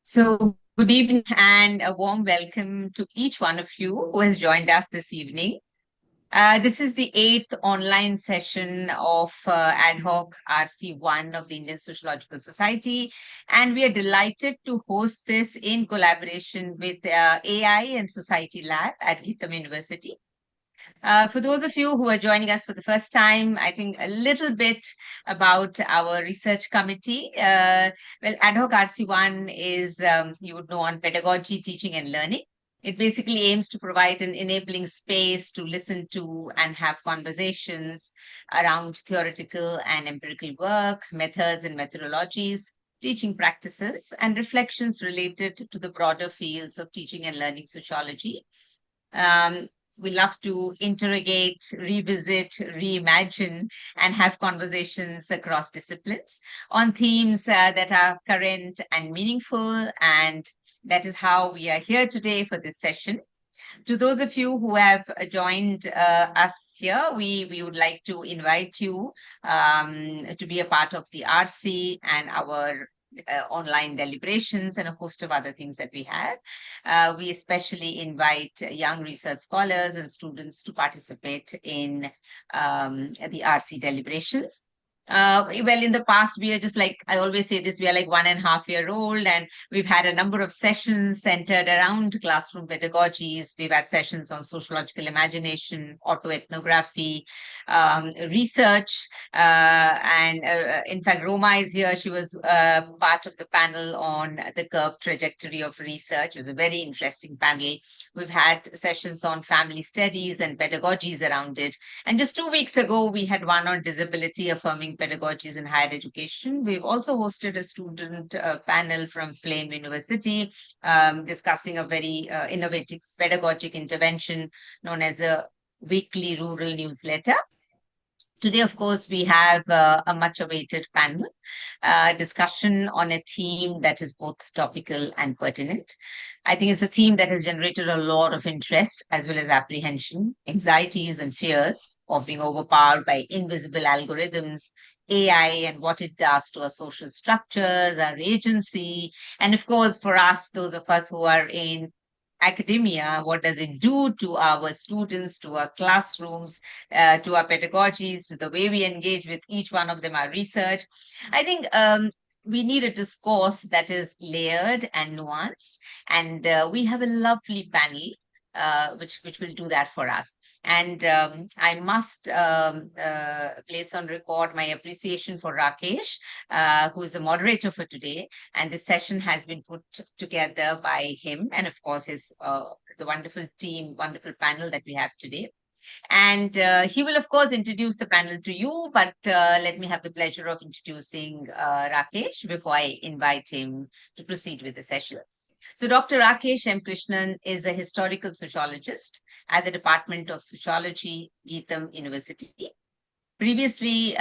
So, good evening and a warm welcome to each one of you who has joined us this evening. This is the eighth online session of Ad Hoc RC1 of the Indian Sociological Society, and we are delighted to host this in collaboration with AI and Society Lab at GITAM University. For those of you who are joining us for the first time, I think a little bit about our research committee. Ad hoc RC1 is, you would know, on pedagogy, teaching, and learning. It basically aims to provide an enabling space to listen to and have conversations around theoretical and empirical work, methods and methodologies, teaching practices, and reflections related to the broader fields of teaching and learning sociology. We love to interrogate, revisit, reimagine, and have conversations across disciplines on themes that are current and meaningful. And that is how we are here today for this session. To those of you who have joined us here, we would like to invite you to be a part of the RC and our online deliberations and a host of other things that we have. We especially invite young research scholars and students to participate in the RC deliberations. In the past, we are just like, I always say this, we are like 1.5 years old, and we've had a number of sessions centered around classroom pedagogies. We've had sessions on sociological imagination, autoethnography, research, and in fact, Roma is here. She was part of the panel on the curved trajectory of research. It was a very interesting panel. We've had sessions on family studies and pedagogies around it. And just 2 weeks ago, we had one on disability affirming pedagogies in higher education. We've also hosted a student panel from Flame University discussing a very innovative pedagogic intervention known as a weekly rural newsletter. Today, of course, we have a much-awaited panel discussion on a theme that is both topical and pertinent. I think it's a theme that has generated a lot of interest as well as apprehension, anxieties and fears of being overpowered by invisible algorithms, AI, and what it does to our social structures, our agency. And of course, for us, those of us who are in academia, what does it do to our students, to our classrooms, to our pedagogies, to the way we engage with each one of them, our research. I think we need a discourse that is layered and nuanced, and we have a lovely panel which will do that for us. And I must place on record my appreciation for Rakesh, who is the moderator for today. And this session has been put together by him and, of course, the wonderful team, wonderful panel that we have today. And he will, of course, introduce the panel to you, but let me have the pleasure of introducing Rakesh before I invite him to proceed with the session. So Dr. Rakesh M. Krishnan is a historical sociologist at the Department of Sociology, GITAM University. Previously,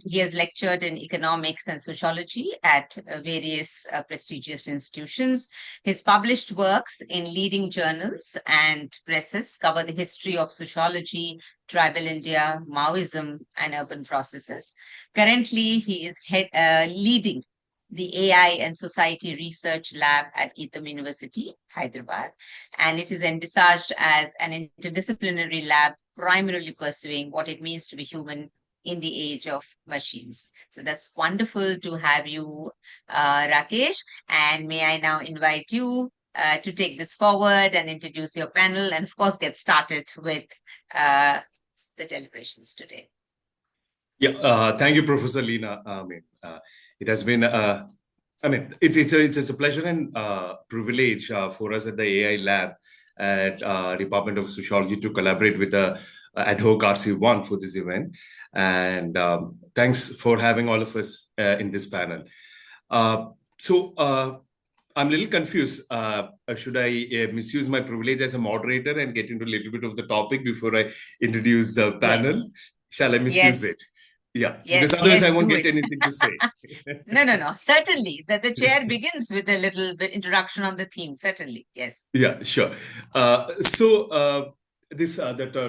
he has lectured in economics and sociology at various prestigious institutions. His published works in leading journals and presses cover the history of sociology, tribal India, Maoism, and urban processes. Currently, he is leading the AI and Society Research Lab at GITAM University, Hyderabad, and it is envisaged as an interdisciplinary lab primarily pursuing what it means to be human in the age of machines. So that's wonderful to have you, Rakesh, and may I now invite you to take this forward and introduce your panel and, of course, get started with the deliberations today. Yeah, thank you, Professor Leena. It has been, it's a pleasure and privilege for us at the AI Lab at Department of Sociology to collaborate with the Ad Hoc RC1 for this event. And thanks for having all of us in this panel. I'm a little confused. Should I misuse my privilege as a moderator and get into a little bit of the topic before I introduce the panel? Yes. Shall I misuse it? Yeah, yes, because otherwise I won't get anything to say. No. Certainly, the chair begins with a little bit introduction on the theme. Certainly, yes. Yeah, sure. The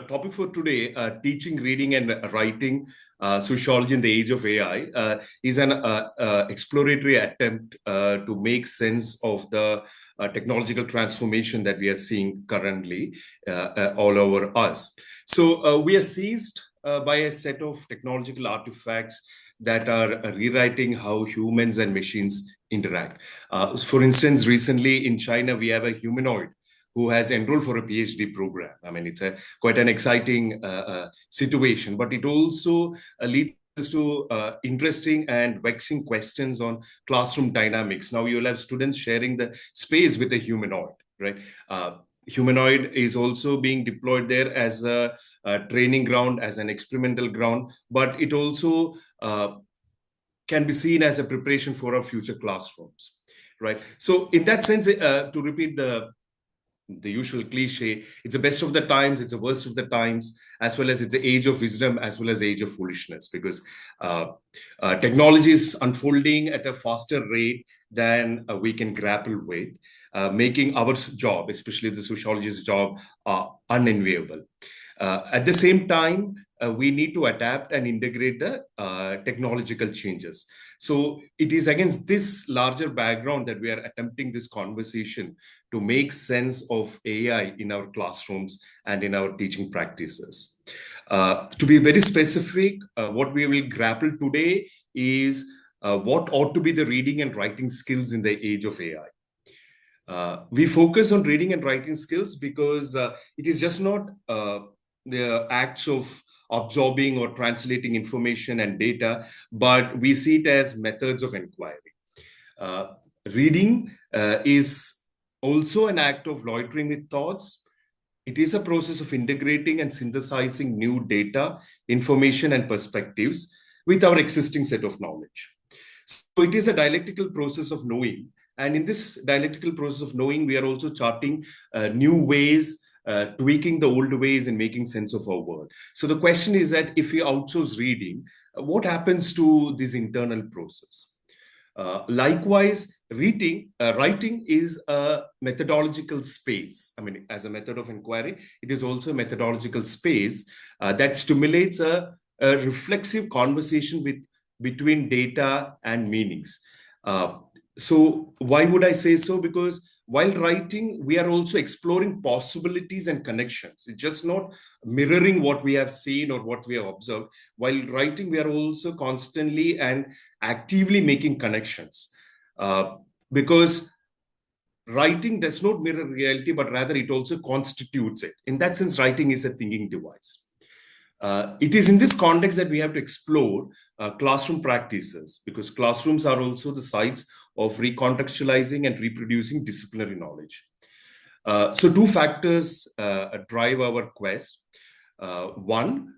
topic for today, teaching, reading, and writing Sociology in the Age of AI, is an exploratory attempt to make sense of the technological transformation that we are seeing currently all over us. So we are seized by a set of technological artifacts that are rewriting how humans and machines interact. For instance, recently in China, we have a humanoid who has enrolled for a PhD program. I mean, it's quite an exciting situation, but it also leads to interesting and vexing questions on classroom dynamics. Now you'll have students sharing the space with a humanoid, right? Humanoid is also being deployed there as a training ground, as an experimental ground, but it also can be seen as a preparation for our future classrooms, right? So in that sense, to repeat the usual cliche, it's the best of the times, it's the worst of the times, as well as it's the age of wisdom, as well as the age of foolishness, because technology is unfolding at a faster rate than we can grapple with, making our job, especially the sociologist's job, unenviable. At the same time, we need to adapt and integrate the technological changes. So it is against this larger background that we are attempting this conversation to make sense of AI in our classrooms and in our teaching practices. To be very specific, what we will grapple today is what ought to be the reading and writing skills in the age of AI. We focus on reading and writing skills because it is just not the acts of absorbing or translating information and data, but we see it as methods of inquiry. Reading is also an act of loitering with thoughts. It is a process of integrating and synthesizing new data, information, and perspectives with our existing set of knowledge. So it is a dialectical process of knowing. And in this dialectical process of knowing, we are also charting new ways, tweaking the old ways and making sense of our world. So the question is that if we outsource reading, what happens to this internal process? Likewise, writing is a methodological space. I mean, as a method of inquiry, it is also a methodological space that stimulates a reflexive conversation between data and meanings. So why would I say so? Because while writing, we are also exploring possibilities and connections. It's just not mirroring what we have seen or what we have observed. While writing, we are also constantly and actively making connections. Because writing does not mirror reality, but rather it also constitutes it. In that sense, writing is a thinking device. It is in this context that we have to explore classroom practices, because classrooms are also the sites of recontextualizing and reproducing disciplinary knowledge. So two factors drive our quest. One,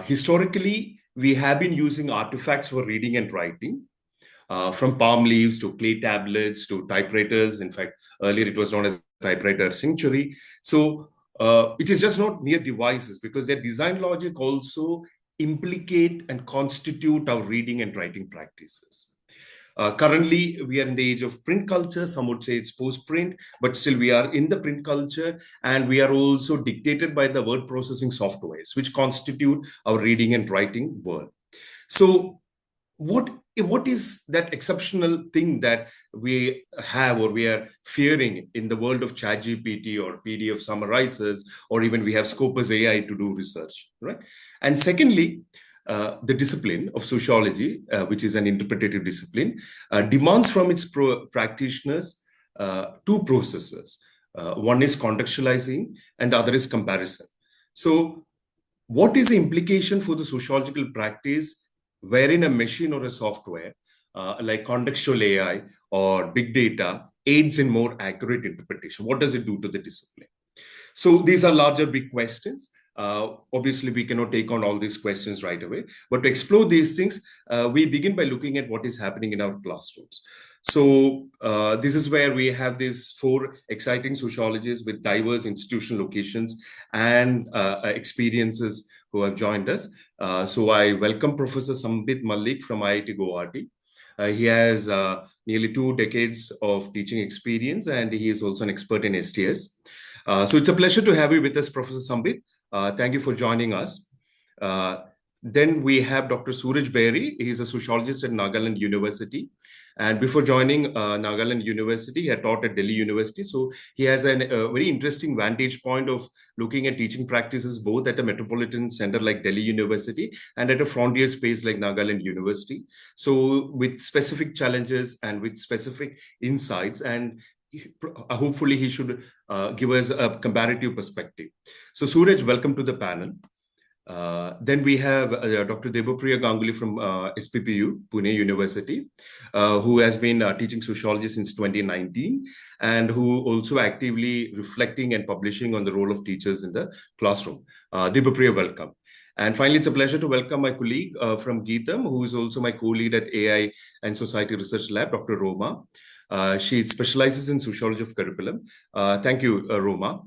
historically, we have been using artifacts for reading and writing, from palm leaves to clay tablets to typewriters. In fact, earlier it was known as typewriter century. So it is just not mere devices, because their design logic also implicate and constitute our reading and writing practices. Currently, we are in the age of print culture. Some would say it's post-print, but still we are in the print culture, and we are also dictated by the word processing softwares, which constitute our reading and writing world. So what is that exceptional thing that we have or we are fearing in the world of ChatGPT or PDF summarizers, or even we have Scopus AI to do research, right? And secondly, the discipline of sociology, which is an interpretative discipline, demands from its practitioners two processes. One is contextualizing and the other is comparison. So what is the implication for the sociological practice wherein a machine or a software like contextual AI or big data aids in more accurate interpretation? What does it do to the discipline? So these are larger big questions. Obviously, we cannot take on all these questions right away. But to explore these things, we begin by looking at what is happening in our classrooms. So this is where we have these four exciting sociologists with diverse institutional locations and experiences who have joined us. So I welcome Professor Sambit Mallick from IIT Guwahati. He has nearly 2 decades of teaching experience, and he is also an expert in STS. So it's a pleasure to have you with us, Professor Sambit. Thank you for joining us. Then we have Dr. Suraj Beri. He's a sociologist at Nagaland University. And before joining Nagaland University, he had taught at Delhi University. So he has a very interesting vantage point of looking at teaching practices both at a metropolitan center like Delhi University and at a frontier space like Nagaland University. So with specific challenges and with specific insights, and hopefully he should give us a comparative perspective. So Suraj, welcome to the panel. Then we have Dr. Debapriya Ganguly from SPPU, Pune University, who has been teaching sociology since 2019 and who also actively reflecting and publishing on the role of teachers in the classroom. Debapriya, welcome. And finally, it's a pleasure to welcome my colleague from GITAM, who is also my co-lead at AI and Society Research Lab, Dr. Roma. She specializes in sociology of curriculum. Thank you, Roma.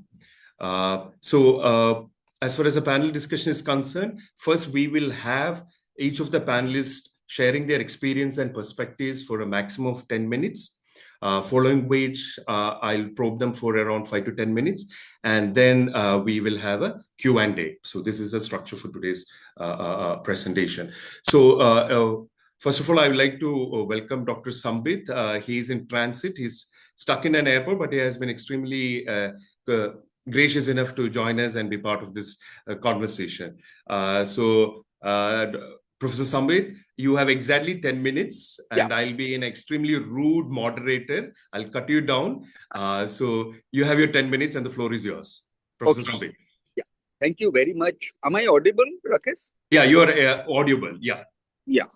As far as the panel discussion is concerned, first we will have each of the panelists sharing their experience and perspectives for a maximum of 10 minutes, following which I'll probe them for around 5 to 10 minutes, and then we will have a Q&A. So this is the structure for today's presentation. So first of all, I would like to welcome Dr. Sambit. He is in transit. He's stuck in an airport, but he has been extremely gracious enough to join us and be part of this conversation. Professor Sambit, you have exactly 10 minutes, and I'll be an extremely rude moderator. I'll cut you down. So you have your 10 minutes and the floor is yours. Professor Sambit. Yeah, thank you very much. Am I audible, Rakesh? Yeah, you are audible. Yeah. Yeah.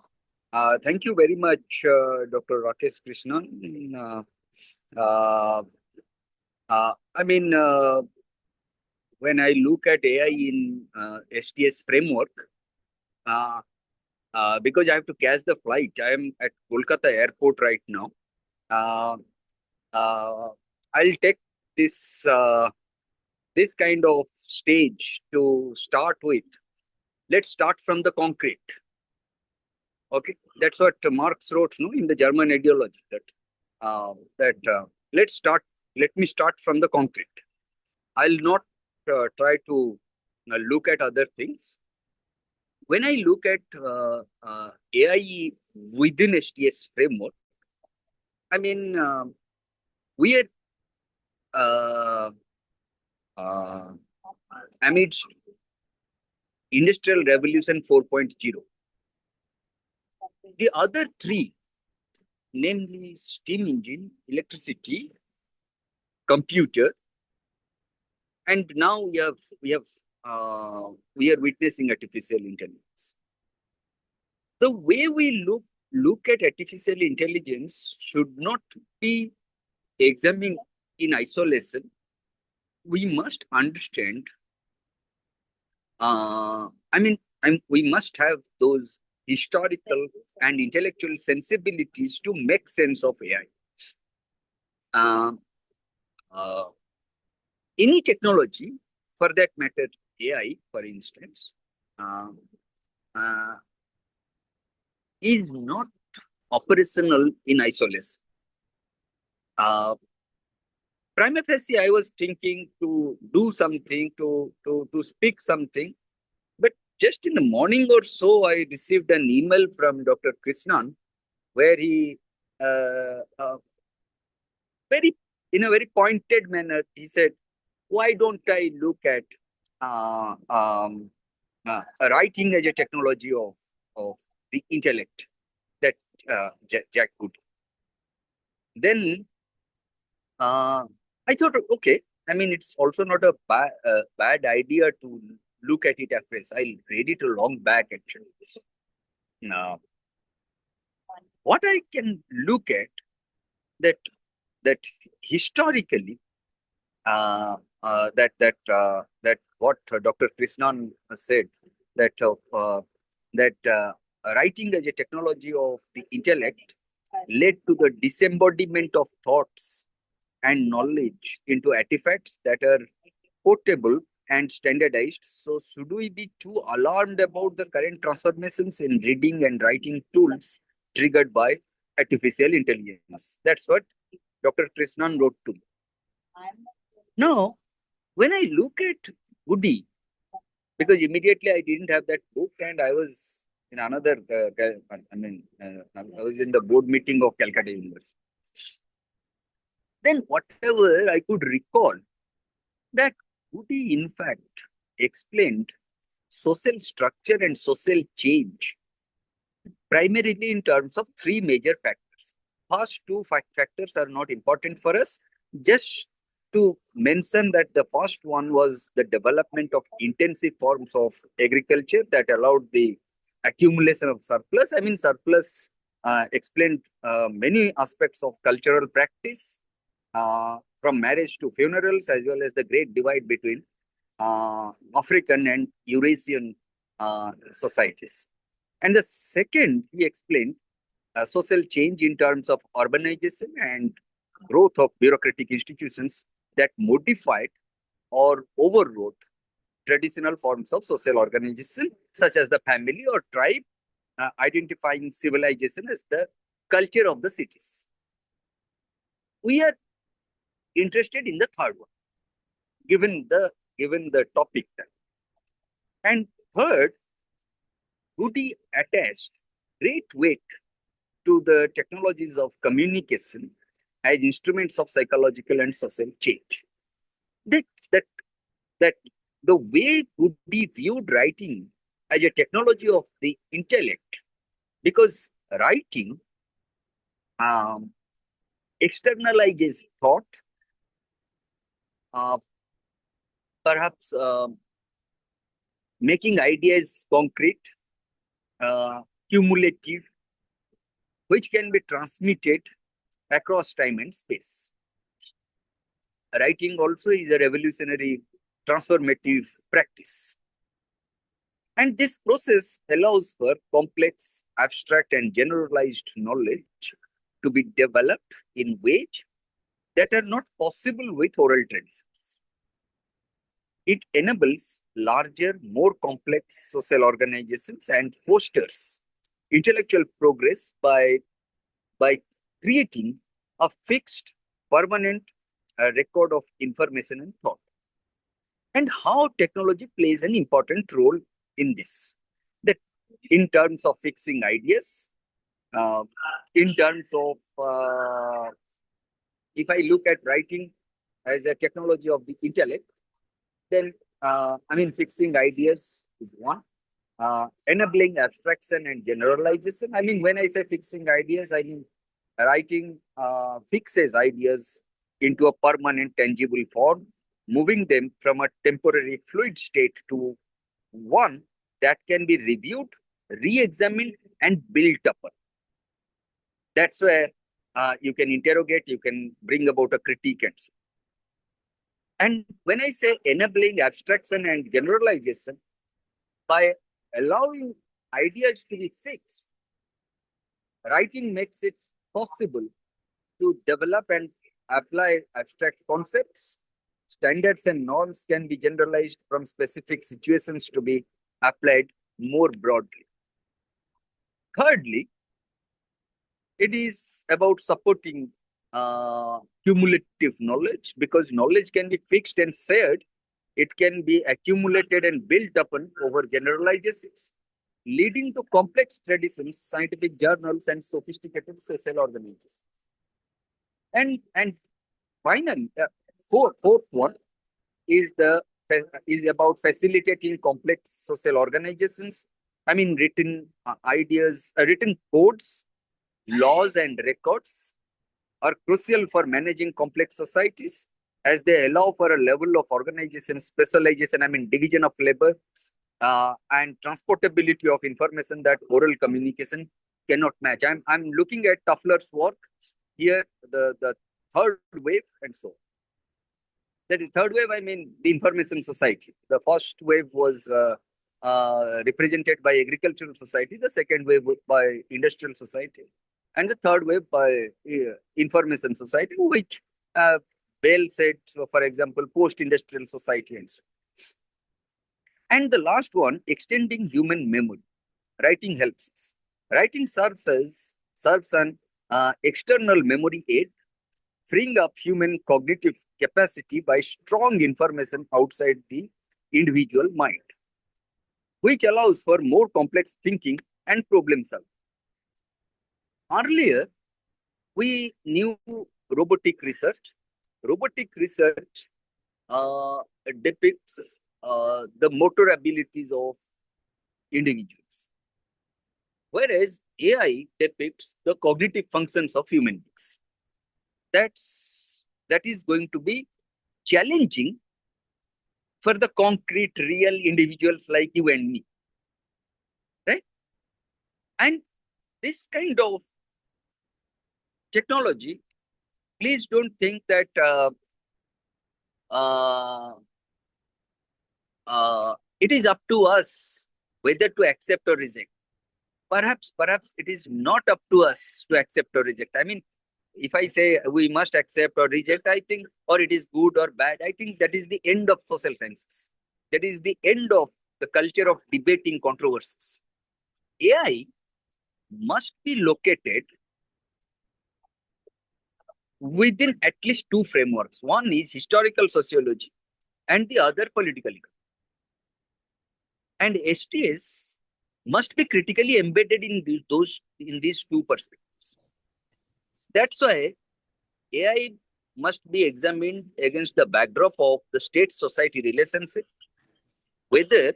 Thank you very much, Dr. Rakesh Krishnan. I mean, when I look at AI in STS framework, because I have to catch the flight, I am at Kolkata airport right now. I'll take this this kind of stage to start with. Let's start from the concrete. Okay, that's what Marx wrote, no, in the German ideology. Let me start from the concrete. I'll not try to look at other things. When I look at AI within STS framework, I mean, we are amidst Industrial Revolution 4.0. The other three, namely steam engine, electricity, computer, and now we are witnessing artificial intelligence. The way we look at artificial intelligence should not be examined in isolation. We must understand. We must have those historical and intellectual sensibilities to make sense of AI. Any technology, for that matter, AI, for instance, is not operational in isolation. Prima facie, I was thinking to do something, to speak something, but just in the morning or so, I received an email from Dr. Krishnan, where he, in a very pointed manner, he said, why don't I look at writing as a technology of the intellect that Jack could. Then I thought, okay, I mean, it's also not a bad idea to look at it afresh. I read it a long back, actually. What I can look at that historically, that what Dr. Krishnan said, that writing as a technology of the intellect led to the disembodiment of thoughts and knowledge into artifacts that are portable and standardized. So should we be too alarmed about the current transformations in reading and writing tools triggered by artificial intelligence? That's what Dr. Krishnan wrote to me. Now, when I look at Goody, because immediately I didn't have that book, and I was in another, I was in the board meeting of Calcutta University. Then whatever I could recall, that Goody in fact explained social structure and social change primarily in terms of three major factors. First two factors are not important for us. Just to mention that the first one was the development of intensive forms of agriculture that allowed the accumulation of surplus. I mean, surplus explained many aspects of cultural practice, from marriage to funerals, as well as the great divide between African and Eurasian societies. And the second, he explained social change in terms of urbanization and growth of bureaucratic institutions that modified or overrode traditional forms of social organization, such as the family or tribe, identifying civilization as the culture of the cities. We are interested in the third one, given the topic. And third, Goody attached great weight to the technologies of communication as instruments of psychological and social change. That the way Goody viewed writing as a technology of the intellect, because writing externalizes thought, perhaps making ideas concrete, cumulative, which can be transmitted across time and space. Writing also is a revolutionary, transformative practice. And this process allows for complex, abstract, and generalized knowledge to be developed in ways that are not possible with oral traditions. It enables larger, more complex social organizations and fosters intellectual progress by creating a fixed, permanent record of information and thought. And how technology plays an important role in this. That in terms of fixing ideas, in terms of, if I look at writing as a technology of the intellect, then, fixing ideas is one. Enabling abstraction and generalization. I mean, when I say fixing ideas, I mean writing fixes ideas into a permanent, tangible form, moving them from a temporary fluid state to one that can be reviewed, re-examined, and built upon. That's where you can interrogate, you can bring about a critique and so. And when I say enabling abstraction and generalization, by allowing ideas to be fixed, writing makes it possible to develop and apply abstract concepts. Standards and norms can be generalized from specific situations to be applied more broadly. Thirdly, it is about supporting cumulative knowledge, because knowledge can be fixed and shared. It can be accumulated and built upon over generalizations, leading to complex traditions, scientific journals, and sophisticated social organizations. And finally, fourth one is about facilitating complex social organizations. I mean, written written codes, laws, and records are crucial for managing complex societies, as they allow for a level of organization, specialization, division of labor, and transportability of information that oral communication cannot match. I'm looking at Toffler's work here, the third wave, and so. That is third wave, the information society. The first wave was represented by agricultural society, the second wave by industrial society, and the third wave by information society, which Bell said, for example, post-industrial society and so. And the last one, extending human memory. Writing helps us. Writing serves an external memory aid, freeing up human cognitive capacity by strong information outside the individual mind. which allows for more complex thinking and problem solving. Earlier, we knew robotic research. Robotic research depicts the motor abilities of individuals, whereas AI depicts the cognitive functions of human beings. That is going to be challenging for the concrete, real individuals like you and me, right? And this kind of technology, please don't think that it is up to us whether to accept or reject. Perhaps it is not up to us to accept or reject. I mean, if I say we must accept or reject, I think, or it is good or bad, I think that is the end of social sciences. That is the end of the culture of debating controversies. AI must be located within at least two frameworks. One is historical sociology and the other political economy. And STS must be critically embedded in these two perspectives. That's why AI must be examined against the backdrop of the state-society relationship, whether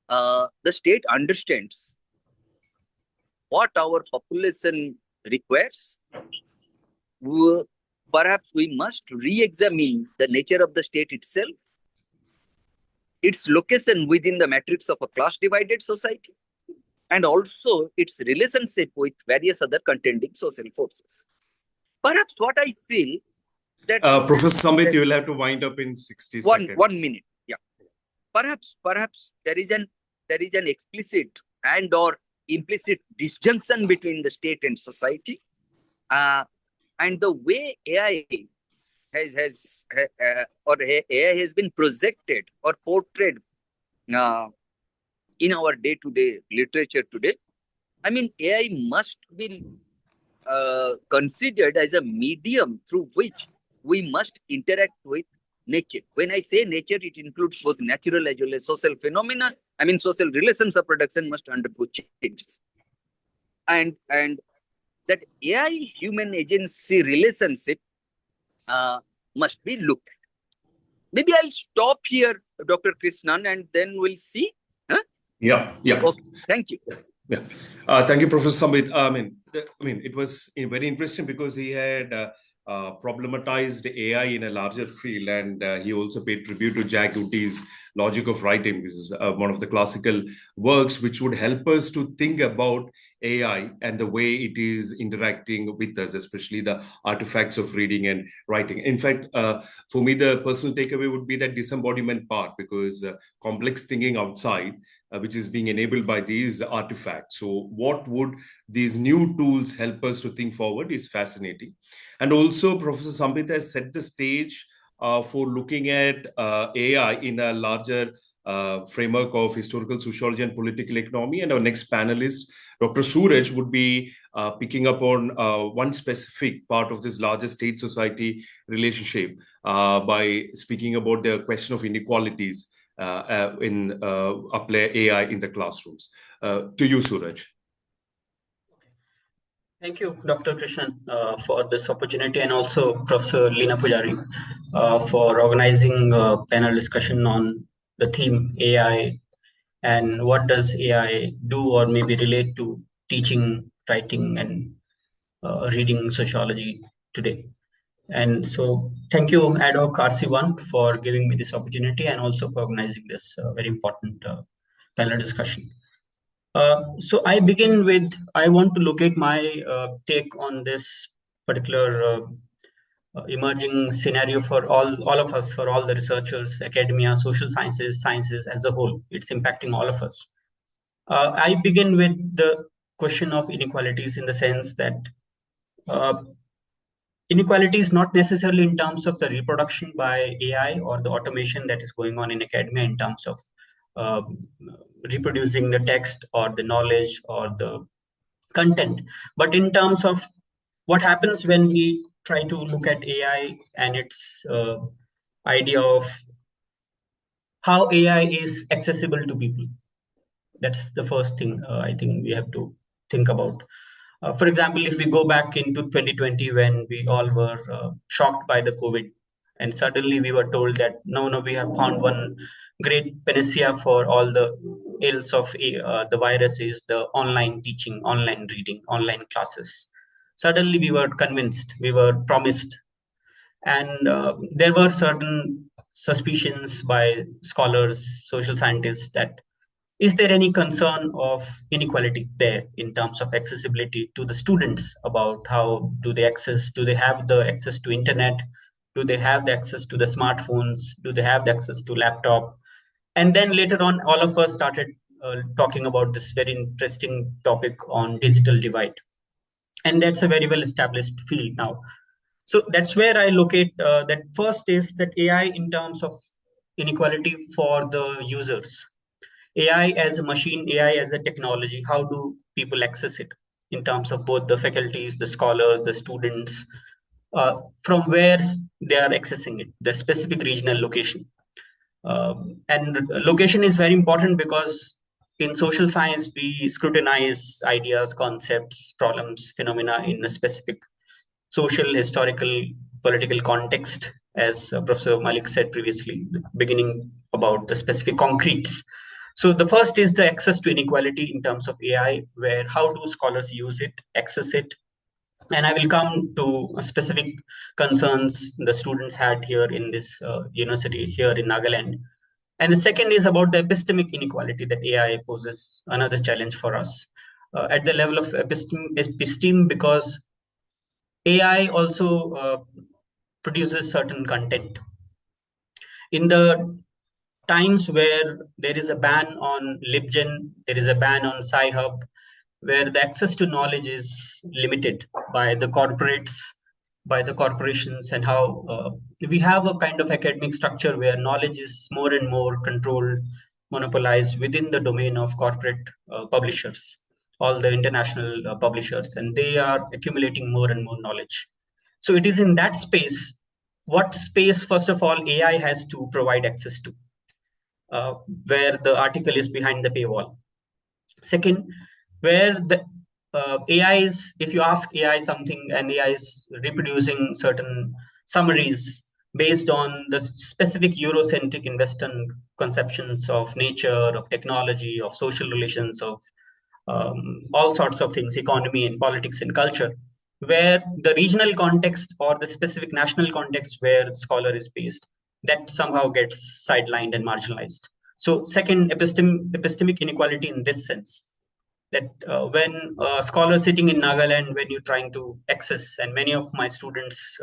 the state understands what our population requires. Perhaps we must re-examine the nature of the state itself, its location within the matrix of a class-divided society, and also its relationship with various other contending social forces. Perhaps what I feel that Professor Sambit, you will have to wind up in 60 seconds. 1 minute. Yeah. Perhaps there is an explicit and or implicit disjunction between the state and society, and the way AI has been projected or portrayed in our day-to-day literature today. I mean, AI must be considered as a medium through which we must interact with nature. When I say nature, it includes both natural as well as social phenomena. I mean, social relations of production must undergo changes. And that AI-human agency relationship must be looked at. Maybe I'll stop here, Dr. Krishnan, and then we'll see. Huh? Yeah. Okay. Thank you. Yeah. Thank you, Professor Sambit. I mean, it was very interesting because he had problematized AI in a larger field, and he also paid tribute to Jack Utty's Logic of Writing, which is one of the classical works which would help us to think about AI and the way it is interacting with us, especially the artifacts of reading and writing. In fact, for me, the personal takeaway would be that disembodiment part, because complex thinking outside, which is being enabled by these artifacts. So what would these new tools help us to think forward is fascinating. And also, Professor Sambit has set the stage for looking at AI in a larger framework of historical sociology and political economy. And our next panelist, Dr. Suraj, would be picking up on one specific part of this larger state-society relationship by speaking about the question of inequalities in apply AI in the classrooms. To you, Suraj. Thank you, Dr. Krishnan, for this opportunity, and also Professor Leena Pujari for organizing a panel discussion on the theme AI and what does AI do or maybe relate to teaching, writing, and reading sociology today. And so thank you, ADHOC RC1, for giving me this opportunity and also for organizing this very important panel discussion. So I begin with, I want to locate my take on this particular emerging scenario for all of us, for all the researchers, academia, social sciences as a whole. It's impacting all of us. I begin with the question of inequalities in the sense that inequalities not necessarily in terms of the reproduction by AI or the automation that is going on in academia in terms of reproducing the text or the knowledge or the content, but in terms of what happens when we try to look at AI and its idea of how AI is accessible to people. That's the first thing I think we have to think about. For example, if we go back into 2020 when we all were shocked by the COVID, and suddenly we were told that no, we have found one great panacea for all the ills of the virus is the online teaching, online reading, online classes. Suddenly we were convinced, we were promised, and there were certain suspicions by scholars, social scientists, that is there any concern of inequality there in terms of accessibility to the students about how do they have the access to internet? Do they have the access to the smartphones? Do they have the access to laptop? And then later on, all of us started talking about this very interesting topic on digital divide. And that's a very well established field now. So that's where I locate that first is that AI in terms of inequality for the users. AI as a machine, AI as a technology, how do people access it in terms of both the faculties, the scholars, the students, from where they are accessing it, the specific regional location. And location is very important because in social science, we scrutinize ideas, concepts, problems, phenomena in a specific social, historical, political context, as Professor Mallick said previously, beginning about the specific concretes. So the first is the access to inequality in terms of AI, where how do scholars use it, access it, and I will come to specific concerns the students had here in this university here in Nagaland. And the second is about the epistemic inequality that AI poses, another challenge for us at the level of episteme, because AI also produces certain content. In the times where there is a ban on LibGen, there is a ban on Sci-Hub, where the access to knowledge is limited by the corporates, by the corporations, and how we have a kind of academic structure where knowledge is more and more controlled, monopolized within the domain of corporate publishers, all the international publishers, and they are accumulating more and more knowledge. So it is in that space, what space, first of all, AI has to provide access to, where the article is behind the paywall. Second, where the AI is, if you ask AI something and AI is reproducing certain summaries based on the specific Eurocentric and Western conceptions of nature, of technology, of social relations, of all sorts of things, economy and politics and culture, where the regional context or the specific national context where the scholar is based, that somehow gets sidelined and marginalized. So second, epistemic inequality in this sense, that when a scholar sitting in Nagaland, when you're trying to access, and many of my students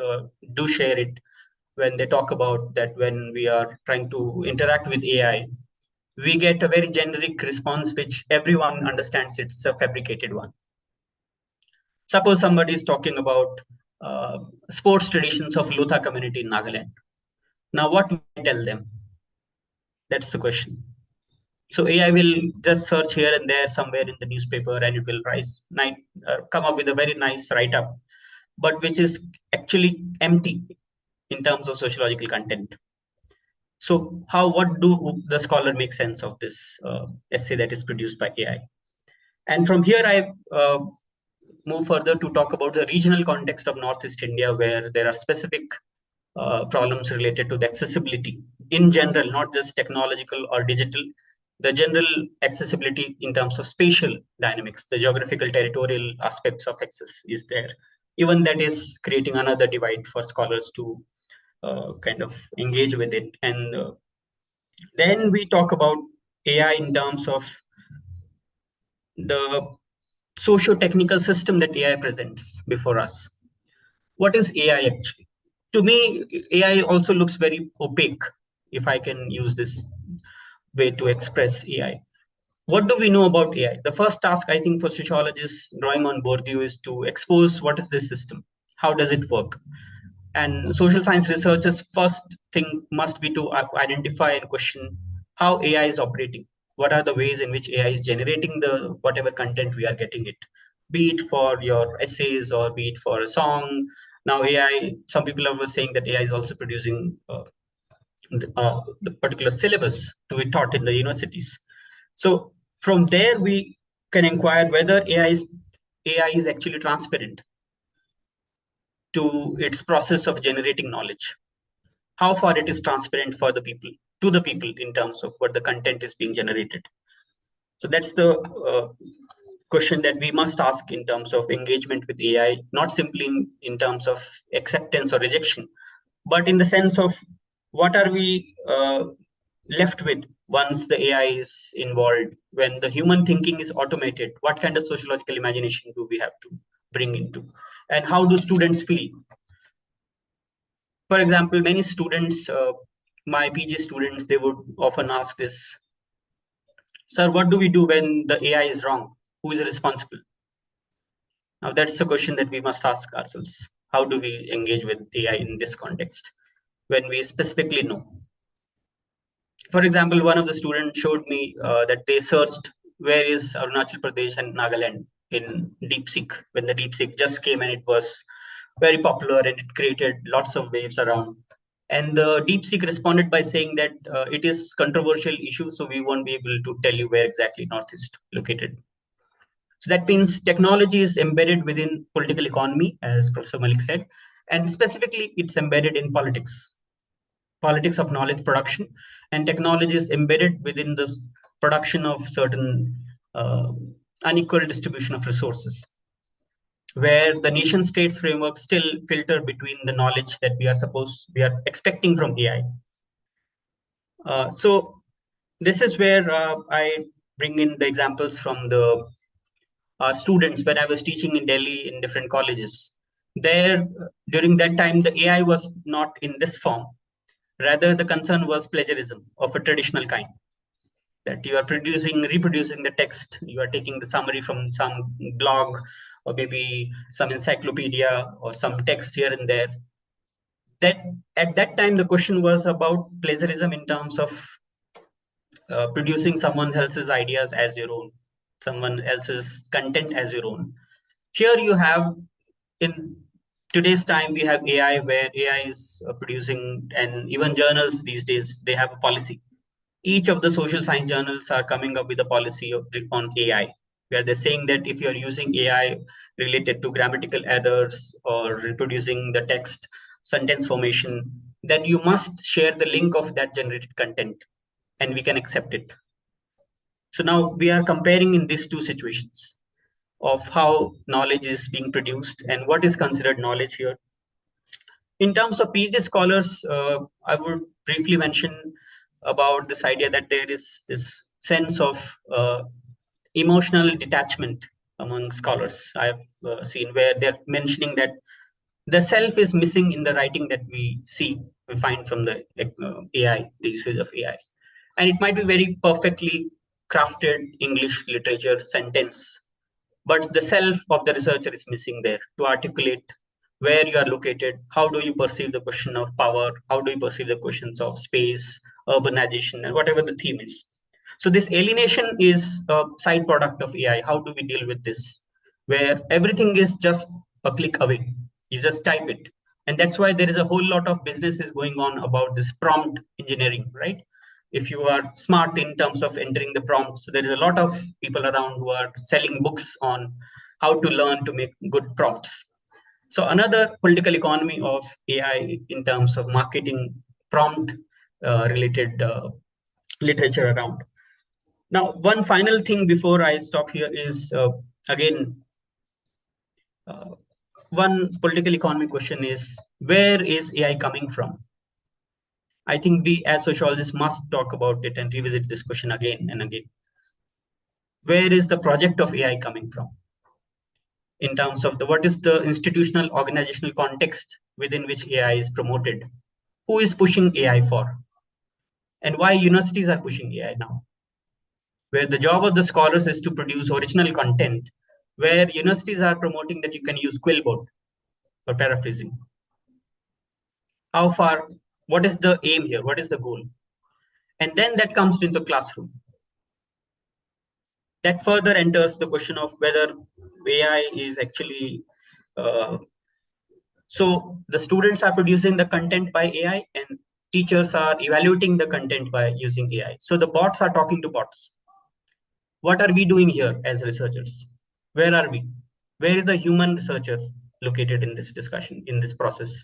do share it when they talk about that when we are trying to interact with AI, we get a very generic response which everyone understands it's a fabricated one. Suppose somebody is talking about sports traditions of Lotha community in Nagaland. Now, what will I tell them? That's the question. So AI will just search here and there somewhere in the newspaper, and it will come up with a very nice write-up, but which is actually empty in terms of sociological content. So what do the scholar make sense of this essay that is produced by AI? And from here, I move further to talk about the regional context of Northeast India, where there are specific problems related to the accessibility in general, not just technological or digital, the general accessibility in terms of spatial dynamics, the geographical territorial aspects of access is there. Even that is creating another divide for scholars to kind of engage with it. And then we talk about AI in terms of the socio-technical system that AI presents before us. What is AI actually? To me, AI also looks very opaque, if I can use this way to express AI. What do we know about AI? The first task, I think, for sociologists drawing on Bourdieu is to expose what is this system? How does it work? And social science researchers' first thing must be to identify and question how AI is operating. What are the ways in which AI is generating the whatever content we are getting it, be it for your essays or be it for a song. Now AI, some people are saying that AI is also producing the particular syllabus to be taught in the universities. So from there, we can inquire whether AI is actually transparent to its process of generating knowledge. How far it is transparent for the people, to the people, in terms of what the content is being generated. So that's the question that we must ask in terms of engagement with AI, not simply in terms of acceptance or rejection, but in the sense of what are we left with once the AI is involved, when the human thinking is automated, what kind of sociological imagination do we have to bring into, and how do students feel? For example, many students, my PG students, they would often ask this, sir, what do we do when the AI is wrong? Who is responsible? Now that's the question that we must ask ourselves. How do we engage with AI in this context when we specifically know? For example, one of the students showed me that they searched where is Arunachal Pradesh and Nagaland in DeepSeek, when the DeepSeek just came and it was very popular and it created lots of waves around. And the DeepSeek responded by saying that it is controversial issue, so we won't be able to tell you where exactly Northeast located. So that means technology is embedded within political economy, as Professor Mallick said, and specifically it's embedded in politics of knowledge production, and technology is embedded within the production of certain unequal distribution of resources, where the nation states framework still filter between the knowledge that we are expecting from AI. So this is where I bring in the examples from the students when I was teaching in Delhi in different colleges. There, during that time, the AI was not in this form. Rather, the concern was plagiarism of a traditional kind, that you are reproducing the text, you are taking the summary from some blog or maybe some encyclopedia or some text here and there. That at that time, the question was about plagiarism in terms of producing someone else's ideas as your own, someone else's content as your own. Here you have, in today's time, we have AI, where AI is producing, and even journals these days, they have a policy. Each of the social science journals are coming up with a policy on AI, where they're saying that if you're using AI related to grammatical errors or reproducing the text sentence formation, then you must share the link of that generated content and we can accept it. So now we are comparing in these two situations of how knowledge is being produced and what is considered knowledge here. In terms of PhD scholars, I would briefly mention about this idea that there is this sense of emotional detachment among scholars. I've seen where they're mentioning that the self is missing in the writing that we find from the AI, the usage of AI. And it might be very perfectly crafted English literature sentence, but the self of the researcher is missing there to articulate where you are located, how do you perceive the question of power, how do you perceive the questions of space, urbanization, and whatever the theme is. So this alienation is a side product of AI. How do we deal with this? Where everything is just a click away. You just type it. And that's why there is a whole lot of businesses going on about this prompt engineering, right? If you are smart in terms of entering the prompts, so there is a lot of people around who are selling books on how to learn to make good prompts. So another political economy of AI in terms of marketing prompt related literature around. Now, one final thing before I stop here is, again, one political economy question is, where is AI coming from? I think we as sociologists must talk about it and revisit this question again and again. Where is the project of AI coming from? In terms of what is the institutional organizational context within which AI is promoted? Who is pushing AI for? And why universities are pushing AI now? Where the job of the scholars is to produce original content, where universities are promoting that you can use Quillboard for paraphrasing. How far, what is the aim here? What is the goal? And then that comes into classroom. That further enters the question of whether AI is actually, so the students are producing the content by AI and teachers are evaluating the content by using AI. So the bots are talking to bots. What are we doing here as researchers? Where are we? Where is the human researcher located in this discussion, in this process?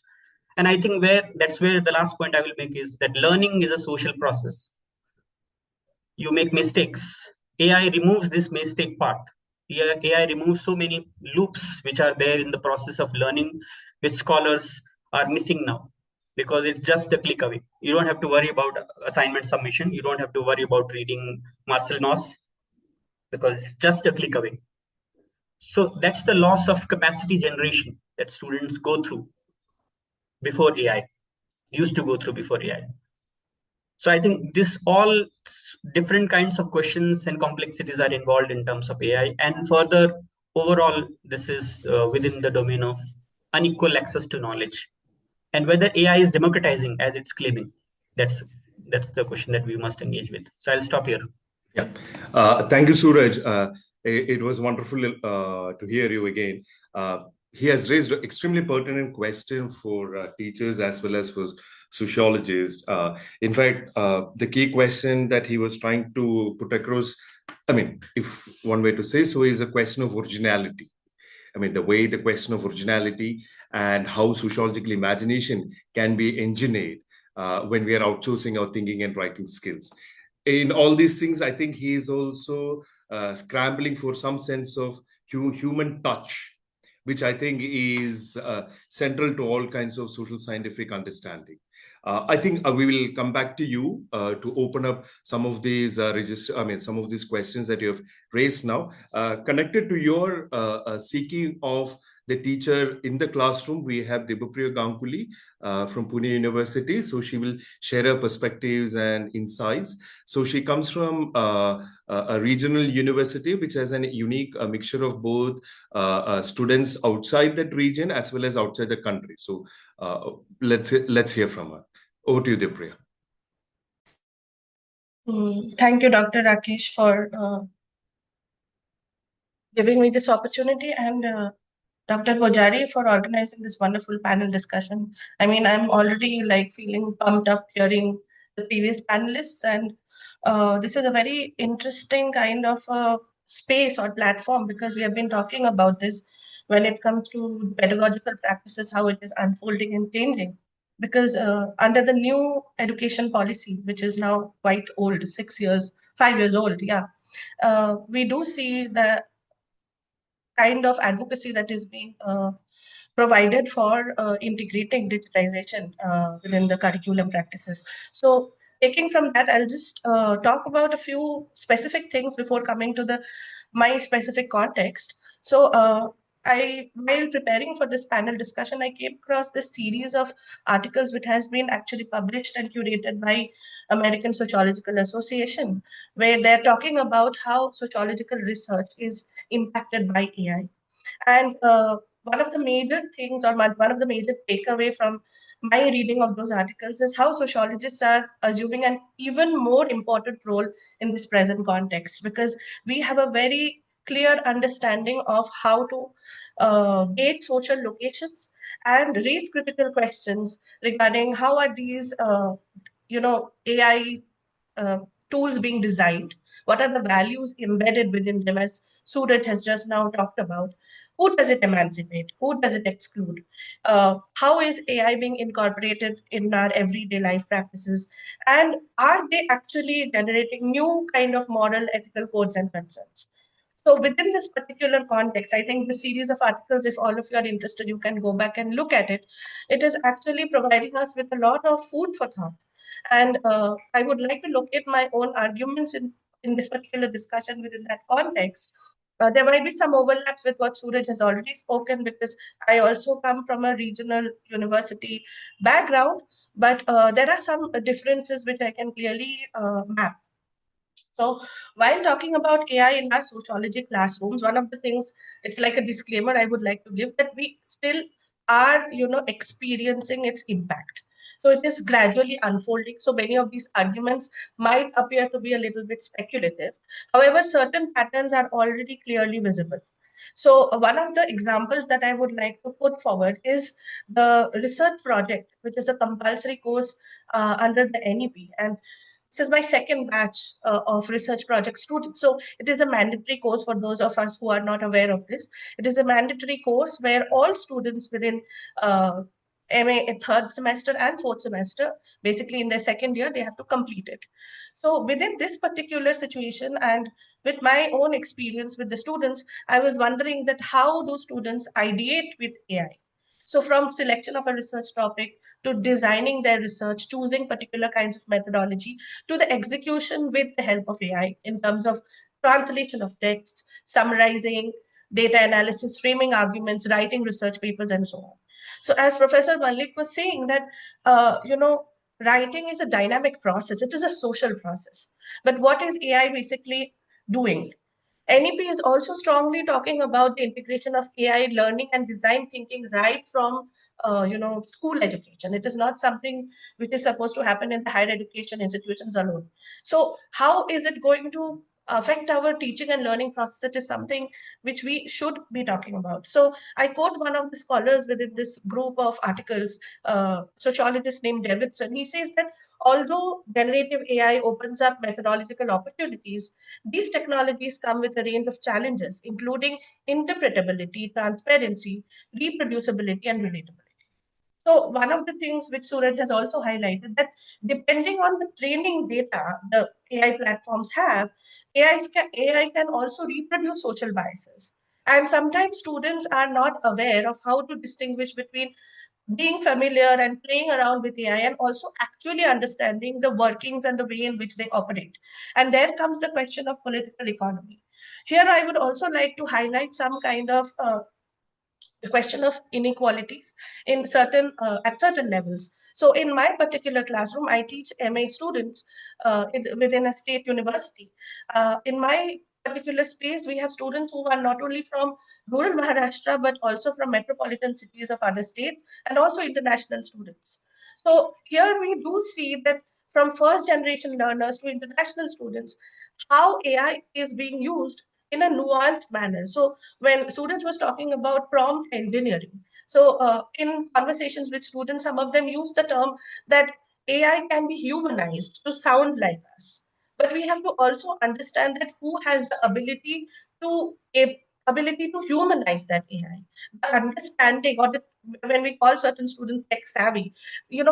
And I think that's where the last point I will make is that learning is a social process. You make mistakes. AI removes this mistake part. AI removes so many loops which are there in the process of learning, which scholars are missing now, because it's just a click away. You don't have to worry about assignment submission. You don't have to worry about reading Marcel Mauss, because it's just a click away. So that's the loss of capacity generation that students go through before AI, used to go through before AI. So I think this all different kinds of questions and complexities are involved in terms of AI. And further, overall, this is within the domain of unequal access to knowledge. And whether AI is democratizing as it's claiming, that's the question that we must engage with. So I'll stop here. Yeah. Thank you, Suraj. It was wonderful to hear you again. He has raised an extremely pertinent question for teachers as well as for sociologists. In fact, the key question that he was trying to put across, I mean, if one way to say so, is a question of originality. I mean, the question of originality and how sociological imagination can be engineered when we are outsourcing our thinking and writing skills. In all these things, I think he is also scrambling for some sense of human touch, which I think is central to all kinds of social scientific understanding. I think we will come back to you to open up some of these some of these questions that you have raised now, connected to your seeking of the teacher in the classroom. We have Debapriya Ganguly from Pune University. So she will share her perspectives and insights. So she comes from a regional university, which has a unique mixture of both students outside that region as well as outside the country. So let's hear from her. Over to you, Debapriya. Thank you, Dr. Rakesh, for giving me this opportunity, and Dr. Pujari for organizing this wonderful panel discussion. I mean, I'm already like feeling pumped up hearing the previous panelists, and this is a very interesting kind of space or platform, because we have been talking about this when it comes to pedagogical practices, how it is unfolding and changing. Because under the new education policy, which is now quite old, 5 years old, yeah, we do see the kind of advocacy that is being provided for integrating digitization within the curriculum practices. So taking from that, I'll just talk about a few specific things before coming to my specific context. So while preparing for this panel discussion, I came across this series of articles which has been actually published and curated by American Sociological Association, where they're talking about how sociological research is impacted by AI. And one of the major things, or one of the major takeaway from my reading of those articles, is how sociologists are assuming an even more important role in this present context, because we have a very clear understanding of how to gauge social locations and raise critical questions regarding how are these AI tools being designed, what are the values embedded within them, as Suraj has just now talked about. Who does it emancipate? Who does it exclude? How is AI being incorporated in our everyday life practices? And are they actually generating new kind of moral, ethical codes and concerns? So within this particular context, I think the series of articles, if all of you are interested, you can go back and look at it. It is actually providing us with a lot of food for thought. And I would like to locate my own arguments in this particular discussion within that context. There might be some overlaps with what Suraj has already spoken, because I also come from a regional university background, but there are some differences which I can clearly map. So while talking about AI in our sociology classrooms, one of the things, it's like a disclaimer I would like to give, that we still are, experiencing its impact. So it is gradually unfolding. So many of these arguments might appear to be a little bit speculative. However, certain patterns are already clearly visible. So one of the examples that I would like to put forward is the research project, which is a compulsory course under the NEP. And this is my second batch of research project students. So it is a mandatory course for those of us who are not aware of this. It is a mandatory course where all students within MA third semester and fourth semester, basically in their second year, they have to complete it. So within this particular situation and with my own experience with the students, I was wondering that how do students ideate with AI? So from selection of a research topic to designing their research, choosing particular kinds of methodology, to the execution with the help of AI in terms of translation of texts, summarizing, data analysis, framing arguments, writing research papers, and so on. So as Professor Mallick was saying that, writing is a dynamic process. It is a social process. But what is AI basically doing? NEP is also strongly talking about the integration of AI learning and design thinking right from school education. It is not something which is supposed to happen in the higher education institutions alone. So how is it going to affect our teaching and learning process? It is something which we should be talking about. So I quote one of the scholars within this group of articles, sociologist named Davidson. He says that although generative AI opens up methodological opportunities, these technologies come with a range of challenges, including interpretability, transparency, reproducibility, and relatability. So one of the things which Suraj has also highlighted, that depending on the training data the AI platforms have, AI can also reproduce social biases. And sometimes students are not aware of how to distinguish between being familiar and playing around with AI and also actually understanding the workings and the way in which they operate. And there comes the question of political economy. Here, I would also like to highlight some kind of the question of inequalities in certain at certain levels. So in my particular classroom, I teach MA students within a state university. In my particular space, we have students who are not only from rural Maharashtra, but also from metropolitan cities of other states and also international students. So here we do see that from first generation learners to international students, how AI is being used in a nuanced manner. So when students was talking about prompt engineering, so in conversations with students, some of them use the term that AI can be humanized to sound like us. But we have to also understand that who has the to ability to humanize that AI. The understanding, or when we call certain students tech savvy,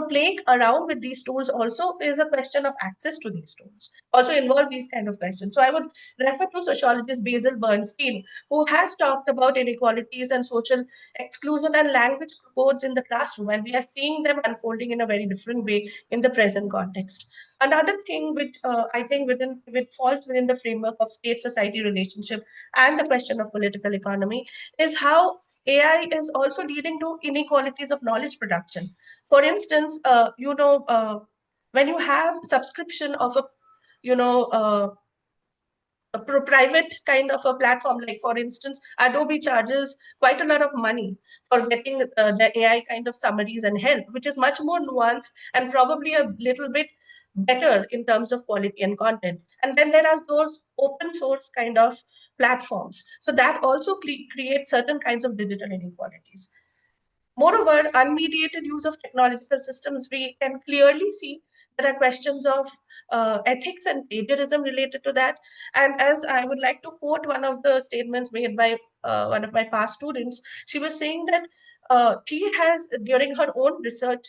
playing around with these tools also is a question of access to these tools. Also involve these kind of questions. So I would refer to sociologist Basil Bernstein, who has talked about inequalities and social exclusion and language codes in the classroom, and we are seeing them unfolding in a very different way in the present context. Another thing which I think which falls within the framework of state-society relationship and the question of political economy is how AI is also leading to inequalities of knowledge production. For instance, when you have subscription of a you know a private kind of a platform, like for instance Adobe charges quite a lot of money for getting the AI kind of summaries and help, which is much more nuanced and probably a little bit better in terms of quality and content. And then there are those open source kind of platforms, so that also creates certain kinds of digital inequalities. Moreover, unmediated use of technological systems, we can clearly see there are questions of ethics and plagiarism related to that. And as I would like to quote one of the statements made by one of my past students, she was saying that she has, during her own research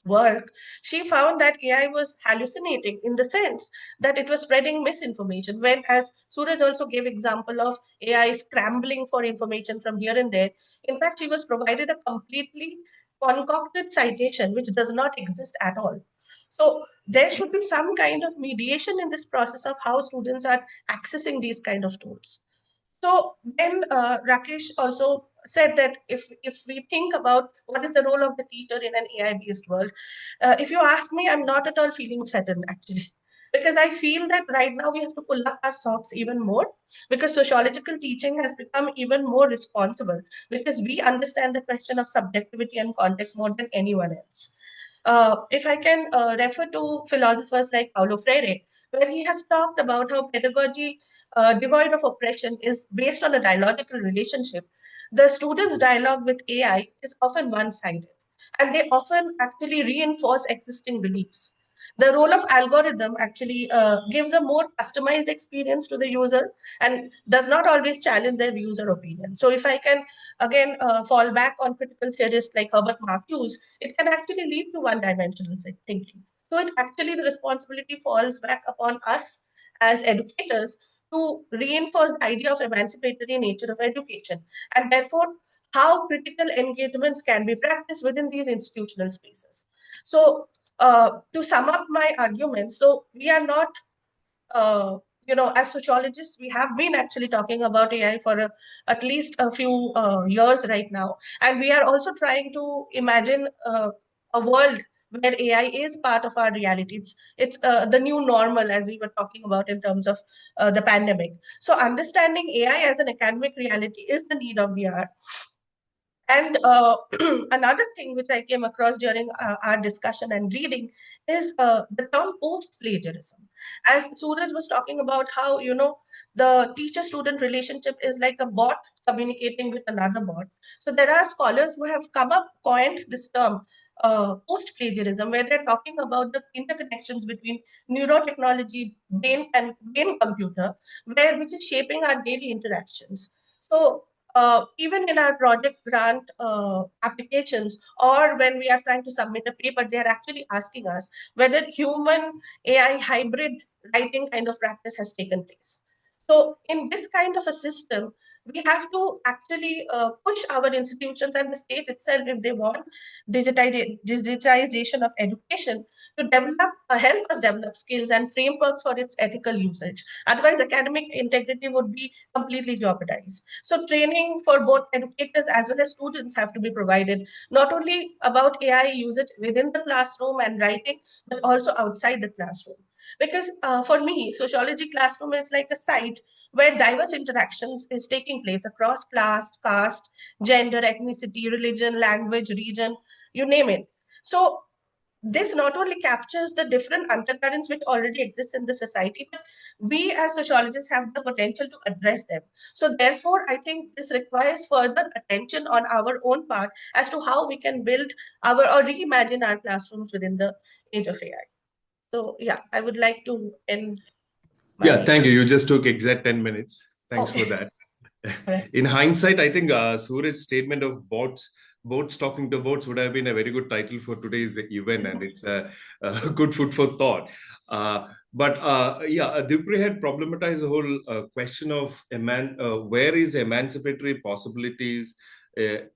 work, she found that AI was hallucinating in the sense that it was spreading misinformation. When, as Suraj also gave example of AI scrambling for information from here and there, in fact, she was provided a completely concocted citation which does not exist at all. So there should be some kind of mediation in this process of how students are accessing these kind of tools. So then Rakesh also said that if we think about what is the role of the teacher in an AI-based world, if you ask me, I'm not at all feeling threatened actually. Because I feel that right now we have to pull up our socks even more, because sociological teaching has become even more responsible because we understand the question of subjectivity and context more than anyone else. if I can refer to philosophers like Paulo Freire, where he has talked about how pedagogy devoid of oppression is based on a dialogical relationship. The students' dialogue with AI is often one-sided, and they often actually reinforce existing beliefs. The role of algorithm actually gives a more customized experience to the user and does not always challenge their views or opinion. So if I can again fall back on critical theorists like Herbert Marcuse, it can actually lead to one-dimensional thinking. So it actually, the responsibility falls back upon us as educators to reinforce the idea of emancipatory nature of education, and therefore how critical engagements can be practiced within these institutional spaces. So to sum up my argument, so we are not, as sociologists, we have been actually talking about AI for at least a few years right now. And we are also trying to imagine a world where AI is part of our reality. It's the new normal, as we were talking about in terms of the pandemic. So understanding AI as an academic reality is the need of the hour. And another thing which I came across during our discussion and reading is the term post-plagiarism. As Suraj was talking about how, the teacher-student relationship is like a bot communicating with another bot. So there are scholars who have coined this term, post-plagiarism, where they're talking about the interconnections between neurotechnology, brain and brain computer, which is shaping our daily interactions. So even in our project grant applications, or when we are trying to submit a paper, they are actually asking us whether human AI hybrid writing kind of practice has taken place. So in this kind of a system, we have to actually push our institutions and the state itself, if they want digitization of education, to develop, help us develop skills and frameworks for its ethical usage. Otherwise, academic integrity would be completely jeopardized. So training for both educators as well as students have to be provided, not only about AI usage within the classroom and writing, but also outside the classroom. Because for me, sociology classroom is like a site where diverse interactions is taking place across class, caste, gender, ethnicity, religion, language, region, you name it. So this not only captures the different undercurrents which already exist in the society, but we as sociologists have the potential to address them. So therefore, I think this requires further attention on our own part as to how we can build or reimagine our classrooms within the age of AI. So yeah, I would like to end. Yeah, thank you. You just took exact 10 minutes. Thanks for that. Right. In hindsight, I think Suraj's statement of boats talking to boats would have been a very good title for today's event, and it's a good food for thought. Debapriya had problematized the whole question of where is emancipatory possibilities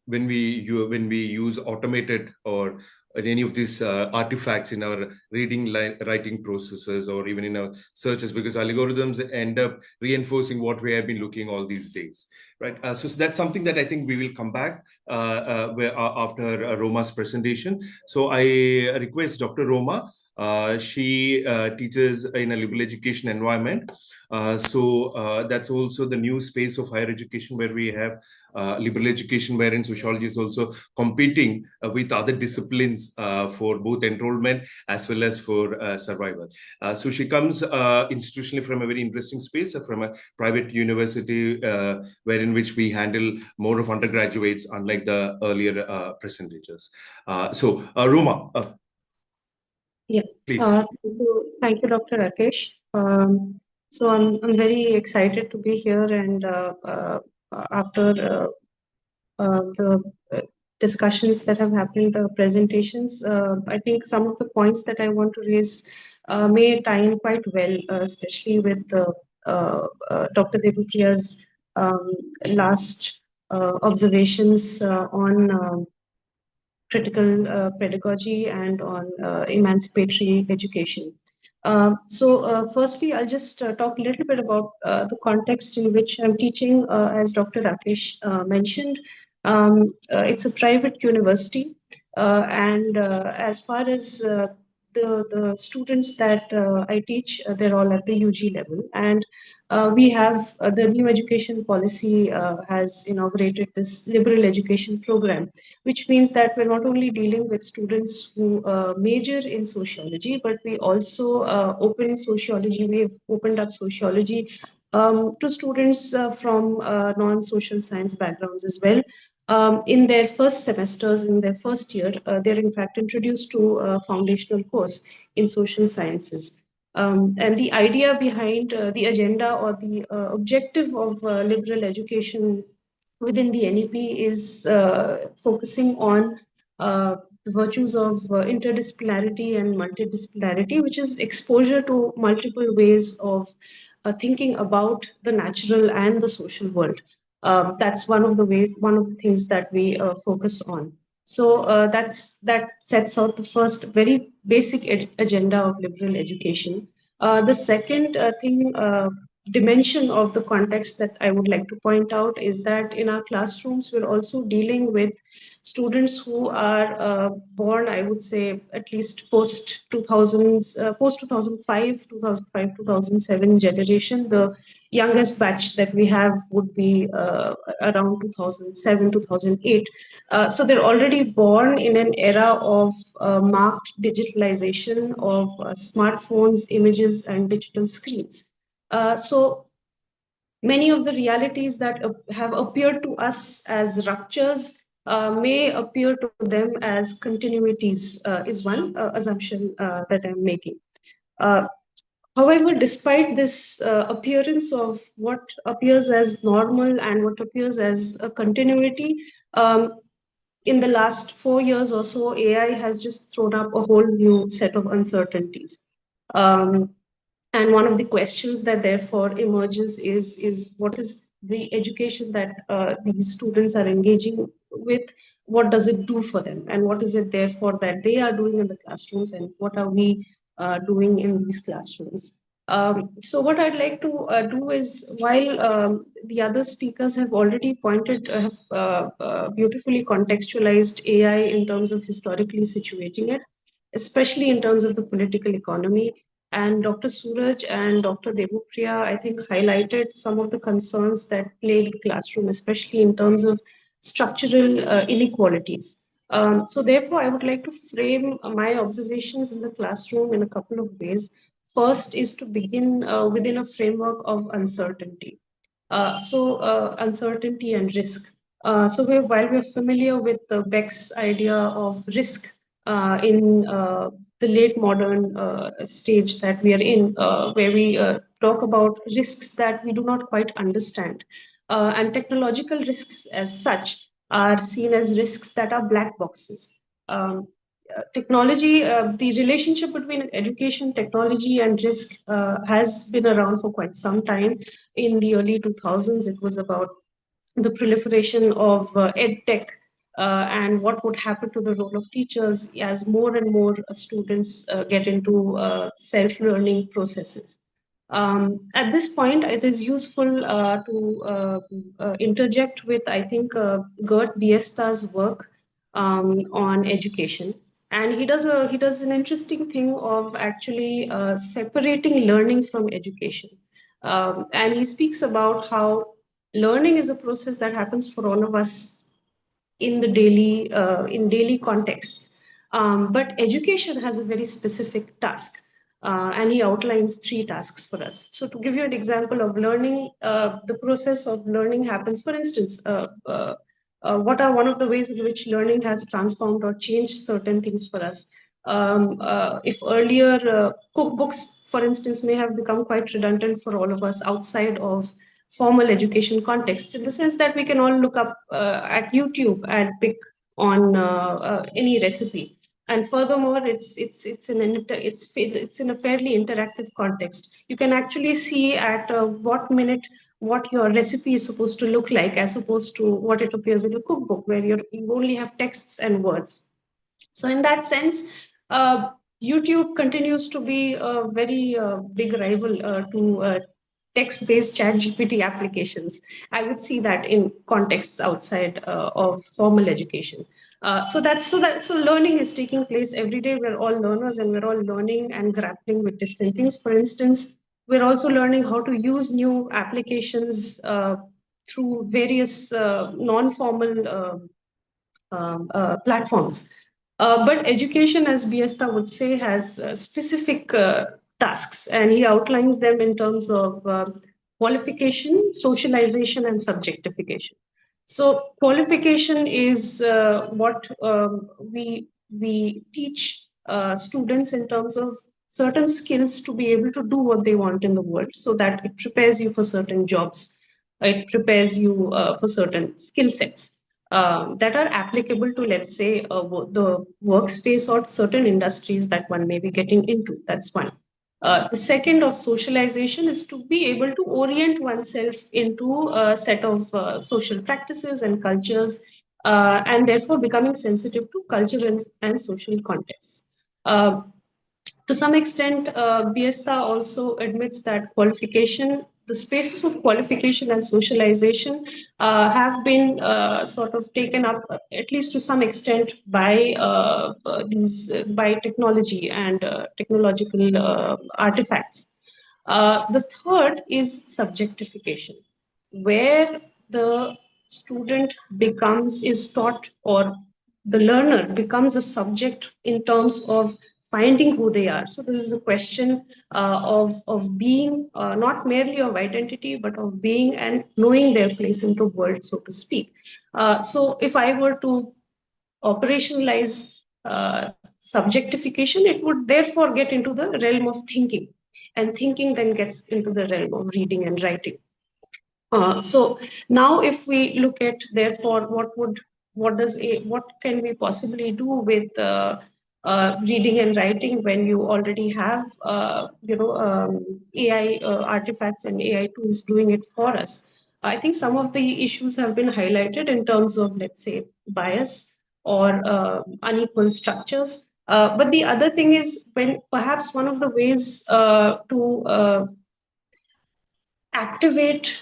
when we use automated or any of these artifacts in our writing processes or even in our searches, because algorithms end up reinforcing what we have been looking all these days, right? So that's something that I think we will come back after Roma's presentation. So I request Dr. Roma. She teaches in a liberal education environment. That's also the new space of higher education where we have liberal education, wherein sociology is also competing with other disciplines for both enrollment as well as for survival. So she comes institutionally from a very interesting space, from a private university wherein which we handle more of undergraduates, unlike the earlier presenters. Roma, yeah, please. Thank you, Dr. Rakesh. So I'm very excited to be here, and after the discussions that have happened, the presentations, I think some of the points that I want to raise may tie in quite well, especially with Dr. Debapriya's last observations on critical pedagogy and on emancipatory education. Firstly, I'll just talk a little bit about the context in which I'm teaching. As Dr. Rakesh mentioned, it's a private university, and as far as the students that I teach, they're all at the UG level, and we have the new education policy has inaugurated this liberal education program, which means that we're not only dealing with students who major in sociology, but we also open sociology. We've opened up sociology to students from non-social science backgrounds as well. In their first semesters, in their first year, they're in fact introduced to a foundational course in social sciences. And the idea behind the agenda or the objective of liberal education within the NEP is focusing on the virtues of interdisciplinarity and multidisciplinarity, which is exposure to multiple ways of thinking about the natural and the social world. That's one of the things that we focus on. So that sets out the first very basic agenda of liberal education. The second dimension of the context that I would like to point out is that in our classrooms, we're also dealing with students who are born, I would say, at least post 2005, 2007 generation. The youngest batch that we have would be around 2007, 2008. So they're already born in an era of marked digitalization of smartphones, images, and digital screens. So many of the realities that have appeared to us as ruptures may appear to them as continuities, is one assumption that I'm making. However, despite this appearance of what appears as normal and what appears as a continuity, in the last 4 years or so, AI has just thrown up a whole new set of uncertainties. And one of the questions that therefore emerges is what is the education that these students are engaging with? What does it do for them? And what is it therefore that they are doing in the classrooms, and what are we doing in these classrooms? So what I'd like to do is, while the other speakers have already beautifully contextualized AI in terms of historically situating it, especially in terms of the political economy, and Dr. Suraj and Dr. Debapriya, I think, highlighted some of the concerns that plague the classroom, especially in terms of structural inequalities. So therefore, I would like to frame my observations in the classroom in a couple of ways. First is to begin within a framework of uncertainty. Uncertainty and risk. While we're familiar with Beck's idea of risk in the late modern stage that we are in, where we talk about risks that we do not quite understand. And technological risks as such are seen as risks that are black boxes. Technology, the relationship between education, technology, and risk has been around for quite some time. In the early 2000s, it was about the proliferation of EdTech and what would happen to the role of teachers as more and more students get into self-learning processes. At this point, it is useful to interject with, I think, Gert Diesta's work on education. And he does an interesting thing of actually separating learning from education. And he speaks about how learning is a process that happens for all of us in the daily contexts. But education has a very specific task. And he outlines 3 tasks for us. So to give you an example of learning, the process of learning happens, for instance, what are one of the ways in which learning has transformed or changed certain things for us? If earlier cookbooks, for instance, may have become quite redundant for all of us outside of formal education contexts, in the sense that we can all look up at YouTube and pick on any recipe. And furthermore, it's in a fairly interactive context. You can actually see at what minute what your recipe is supposed to look like, as opposed to what it appears in a cookbook, where you only have texts and words. So in that sense, YouTube continues to be a very big rival to text-based ChatGPT applications. I would see that in contexts outside of formal education. So learning is taking place every day. We're all learners, and we're all learning and grappling with different things. For instance, we're also learning how to use new applications through various non-formal platforms. But education, as Biesta would say, has specific tasks, and he outlines them in terms of qualification, socialization, and subjectification. So qualification is what we teach students in terms of certain skills to be able to do what they want in the world, so that it prepares you for certain jobs. It prepares you for certain skill sets that are applicable to, let's say, the workspace or certain industries that one may be getting into. That's one. The second of socialization is to be able to orient oneself into a set of social practices and cultures, and therefore becoming sensitive to cultural and social contexts. To some extent, Biesta also admits that the spaces of qualification and socialization have been sort of taken up, at least to some extent, by by technology and technological artifacts. The third is subjectification, where the student is taught, or the learner becomes a subject in terms of finding who they are. So this is a question of being, not merely of identity, but of being and knowing their place in the world, so to speak. So if I were to operationalize subjectification, it would therefore get into the realm of thinking, and thinking then gets into the realm of reading and writing. So now, if we look at, therefore, what can we possibly do with reading and writing when you already have AI artifacts and AI tools doing it for us? I think some of the issues have been highlighted in terms of, let's say, bias or unequal structures. But the other thing is, when perhaps one of the ways to activate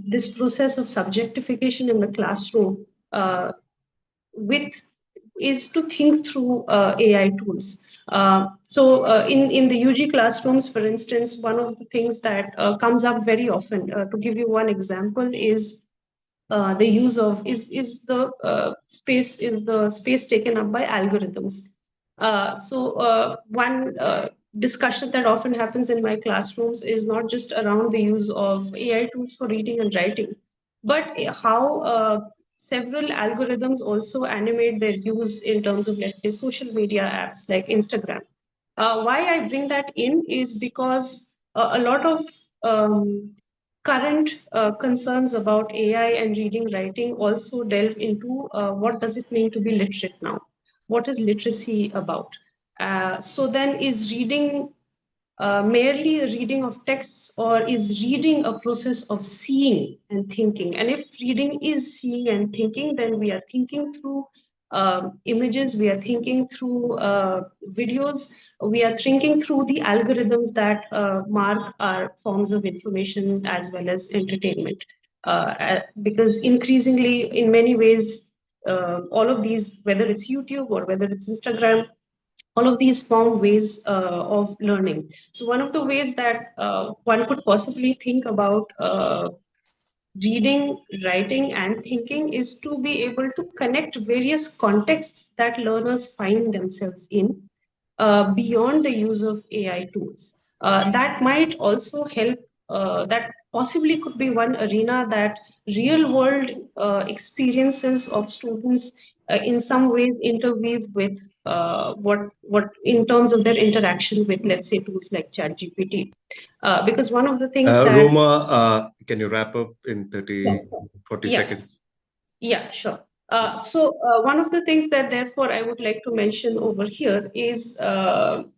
this process of subjectification in the classroom is to think through AI tools. In the UG classrooms, for instance, one of the things that comes up very often, to give you one example, is the use of the space taken up by algorithms. One discussion that often happens in my classrooms is not just around the use of AI tools for reading and writing, but how several algorithms also animate their use in terms of, let's say, social media apps like Instagram. Why I bring that in is because a lot of current concerns about AI and reading writing also delve into what does it mean to be literate now? What is literacy about? So then, is reading merely a reading of texts, or is reading a process of seeing and thinking? And if reading is seeing and thinking, then we are thinking through images, we are thinking through videos, we are thinking through the algorithms that mark our forms of information as well as entertainment. Because increasingly, in many ways, all of these, whether it's YouTube or whether it's Instagram, all of these form ways of learning. So one of the ways that one could possibly think about reading, writing, and thinking is to be able to connect various contexts that learners find themselves in beyond the use of AI tools. That might also help, that possibly could be one arena that real world experiences of students in some ways interweave with what in terms of their interaction with, let's say, tools like ChatGPT. Because one of the things that... Roma, can you wrap up in 40 yeah. seconds? Yeah, sure. One of the things that therefore I would like to mention over here is coming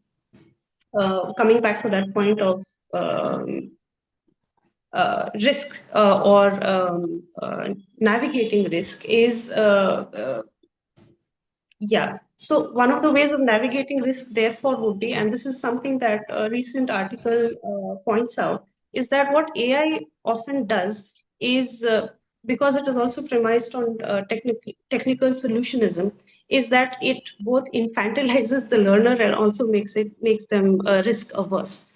back to that point of risk or navigating risk is so one of the ways of navigating risk therefore would be, and this is something that a recent article points out, is that what AI often does is, because it is also premised on technical solutionism, is that it both infantilizes the learner and also makes them risk averse.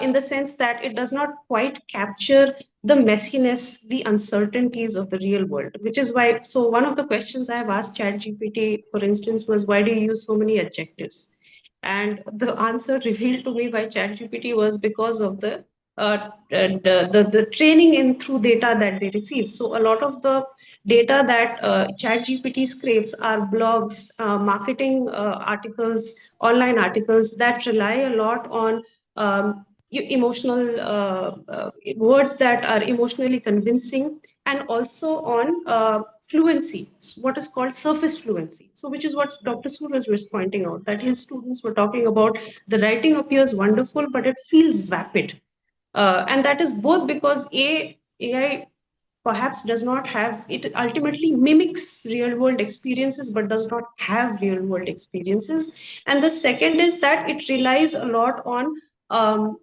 In the sense that it does not quite capture the messiness, the uncertainties of the real world, which is why. So one of the questions I have asked ChatGPT, for instance, was, why do you use so many adjectives? And the answer revealed to me by ChatGPT was because of the training in through data that they receive. So a lot of the data that ChatGPT scrapes are blogs, marketing articles, online articles that rely a lot on emotional words that are emotionally convincing, and also on fluency, what is called surface fluency. So which is what Dr. Suraj was pointing out, that his students were talking about, the writing appears wonderful, but it feels vapid. And that is both because AI perhaps does not have, it ultimately mimics real world experiences but does not have real world experiences. And the second is that it relies a lot on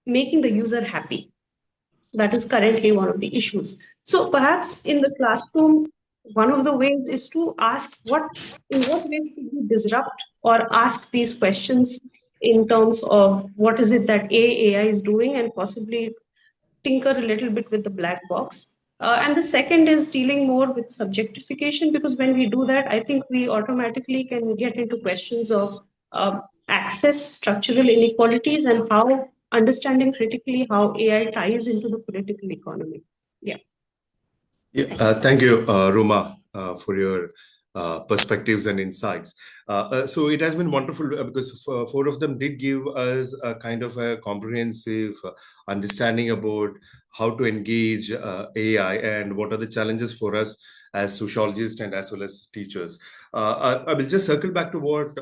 making the user happy. That is currently one of the issues. So perhaps in the classroom, one of the ways is to ask in what way could we disrupt or ask these questions in terms of what is it that AI is doing, and possibly tinker a little bit with the black box. And the second is dealing more with subjectification, because when we do that, I think we automatically can get into questions of access, structural inequalities, and how understanding critically how AI ties into the political economy. Yeah. Yeah, thank you, Roma, for your perspectives and insights. So it has been wonderful because four of them did give us a kind of a comprehensive understanding about how to engage AI and what are the challenges for us as sociologists and as well as teachers. I will just circle back to what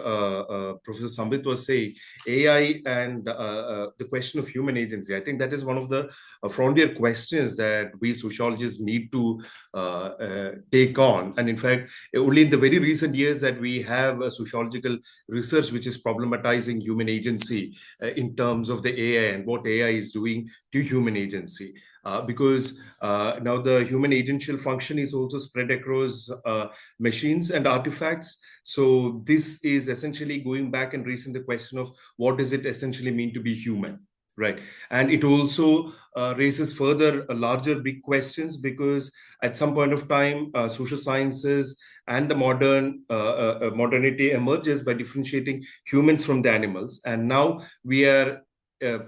Professor Sambit was saying, AI and the question of human agency. I think that is one of the frontier questions that we sociologists need to take on. And in fact, only in the very recent years that we have a sociological research which is problematizing human agency in terms of the AI and what AI is doing to human agency. Because now the human agential function is also spread across machines and artifacts. So this is essentially going back and raising the question of what does it essentially mean to be human, right? And it also raises further larger big questions, because at some point of time, social sciences and the modernity emerges by differentiating humans from the animals. And now we are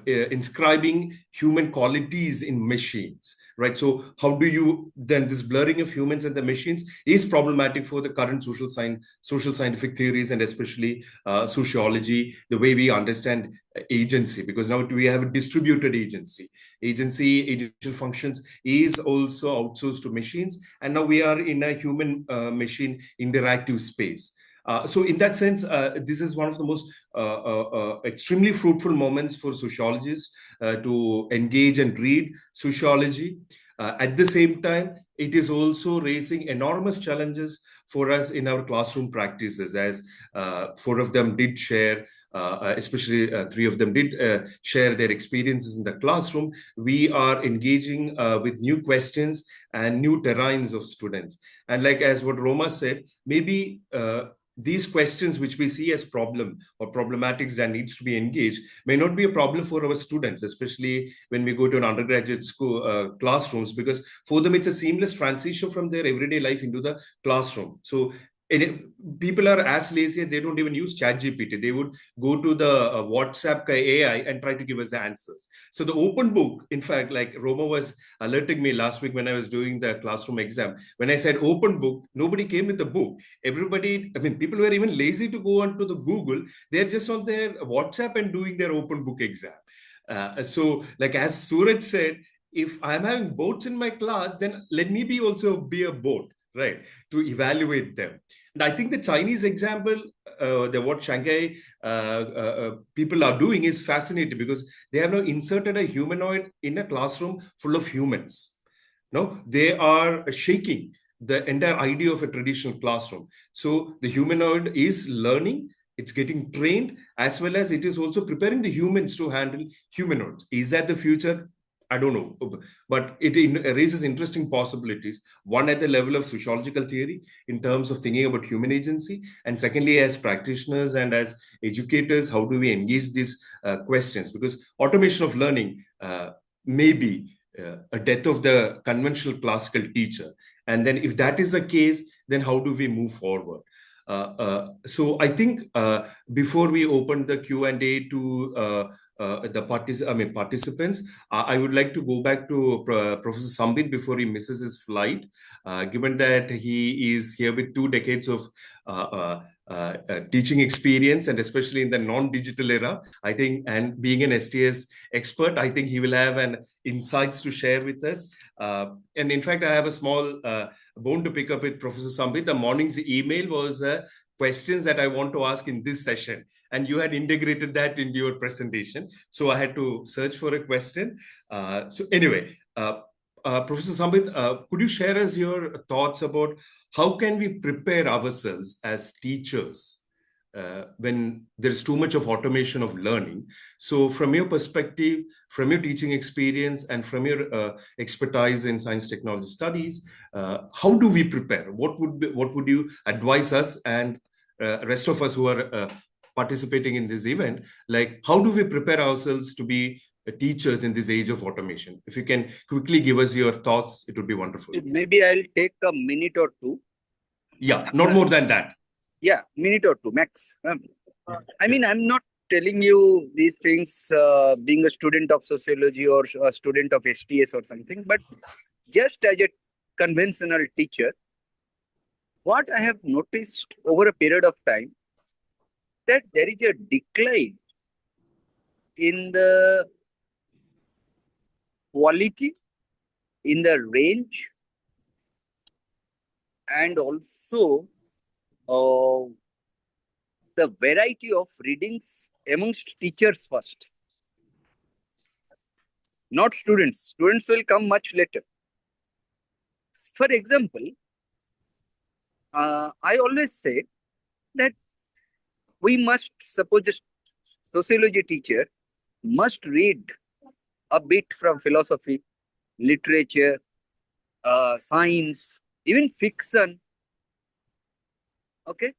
inscribing human qualities in machines, right? So how do you then, this blurring of humans and the machines is problematic for the current social scientific theories, and especially sociology, the way we understand agency, because now we have a distributed agency. Agential functions is also outsourced to machines, and now we are in a human machine interactive space. So in that sense, this is one of the most extremely fruitful moments for sociologists to engage and read sociology. At the same time, it is also raising enormous challenges for us in our classroom practices, as four of them did share, especially three of them did share their experiences in the classroom. We are engaging with new questions and new terrains of students. And like as what Roma said, maybe these questions which we see as problem or problematics that needs to be engaged may not be a problem for our students, especially when we go to an undergraduate school classrooms, because for them it's a seamless transition from their everyday life into the classroom. So people are as lazy, they don't even use ChatGPT. They would go to the WhatsApp AI and try to give us the answers. So the open book, in fact, like Roma was alerting me last week when I was doing the classroom exam, when I said open book, nobody came with the book. Everybody, I mean, people were even lazy to go onto the Google. They're just on their WhatsApp and doing their open book exam. So like as Suraj said, if I'm having boats in my class, then let me be a boat, right, to evaluate them. And I think the Chinese example, what Shanghai people are doing is fascinating, because they have now inserted a humanoid in a classroom full of humans. No, they are shaking the entire idea of a traditional classroom. So the humanoid is learning, it's getting trained, as well as it is also preparing the humans to handle humanoids. Is that the future? I don't know, but it raises interesting possibilities. One, at the level of sociological theory, in terms of thinking about human agency, and secondly, as practitioners and as educators, how do we engage these questions? Because automation of learning may be a death of the conventional classical teacher. And then, if that is the case, then how do we move forward? So I think before we open the Q&A to the participants, I would like to go back to Professor Sambit before he misses his flight, given that he is here with 2 decades of teaching experience, and especially in the non-digital era, I think, and being an STS expert, I think he will have an insights to share with us. And in fact, I have a small bone to pick up with Professor Sambit. The morning's email was questions that I want to ask in this session, and you had integrated that into your presentation. So I had to search for a question. So anyway, Professor Sambit, could you share us your thoughts about how can we prepare ourselves as teachers when there's too much of automation of learning? So from your perspective, from your teaching experience, and from your expertise in science technology studies, how do we prepare? What would you advise us and rest of us who are participating in this event? Like, how do we prepare ourselves to be teachers in this age of automation? If you can quickly give us your thoughts, it would be wonderful. Maybe I'll take a minute or two. Yeah, not more than that. Yeah, minute or two max. I mean, I'm not telling you these things being a student of sociology or a student of STS or something, but just as a conventional teacher, what I have noticed over a period of time, that there is a decline in the quality, in the range, and also the variety of readings amongst teachers first. Not students. Students will come much later. For example, I always say that we must, suppose a sociology teacher must read a bit from philosophy, literature, science, even fiction, okay,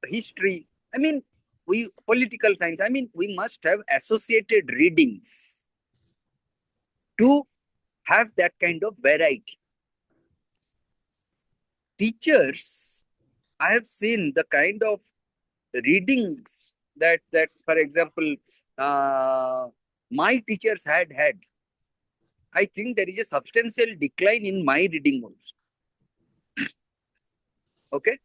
history. I mean, political science. I mean, we must have associated readings to have that kind of variety. Teachers, I have seen the kind of readings that for example, my teachers had. I think there is a substantial decline in my reading also. Okay.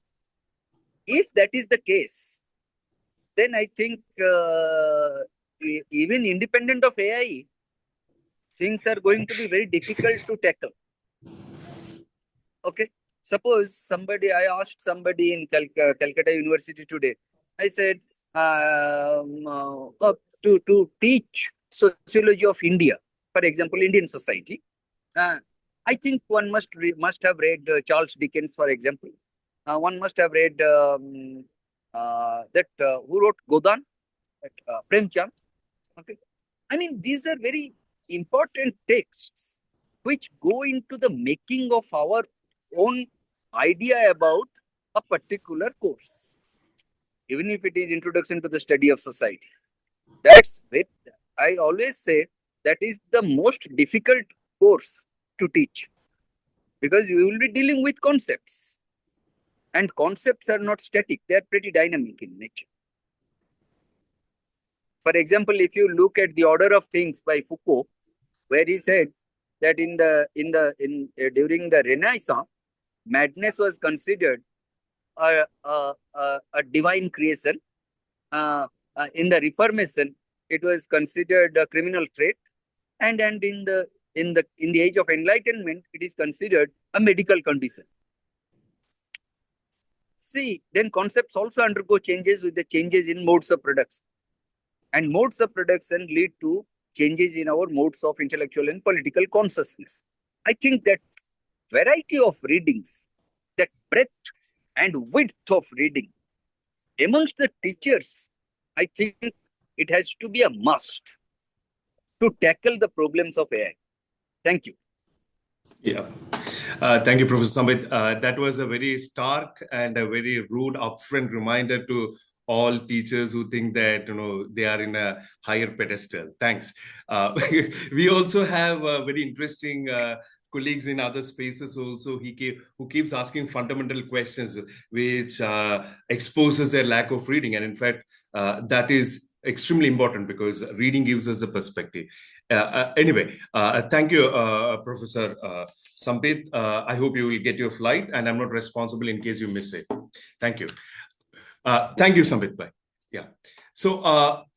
If that is the case, then I think even independent of AI, things are going to be very difficult to tackle. Okay. Suppose I asked somebody in Calcutta University today, I said, to teach sociology of India, for example, Indian society, I think one must have read Charles Dickens, for example. One must have read who wrote Godan, Premchand. Okay, I mean, these are very important texts which go into the making of our own idea about a particular course, even if it is Introduction to the Study of Society. That's it. I always say that is the most difficult course to teach, because you will be dealing with concepts, and concepts are not static, they are pretty dynamic in nature. For example, if you look at The Order of Things by Foucault, where he said that during the Renaissance, madness was considered a divine creation. In the Reformation, it was considered a criminal trait, and in the age of enlightenment, it is considered a medical condition. See, then concepts also undergo changes with the changes in modes of production, and modes of production lead to changes in our modes of intellectual and political consciousness. I think that variety of readings, that breadth and width of reading amongst the teachers, I think it has to be a must to tackle the problems of AI. Thank you. Yeah. Thank you, Professor Sambit. That was a very stark and a very rude upfront reminder to all teachers who think that they are in a higher pedestal. Thanks. We also have very interesting colleagues in other spaces also who keeps asking fundamental questions which exposes their lack of reading. And in fact, that is extremely important because reading gives us a perspective. Anyway, thank you, Professor Sambit. I hope you will get your flight, and I'm not responsible in case you miss it. Thank you. Thank you, Sambit Bhai. Yeah. So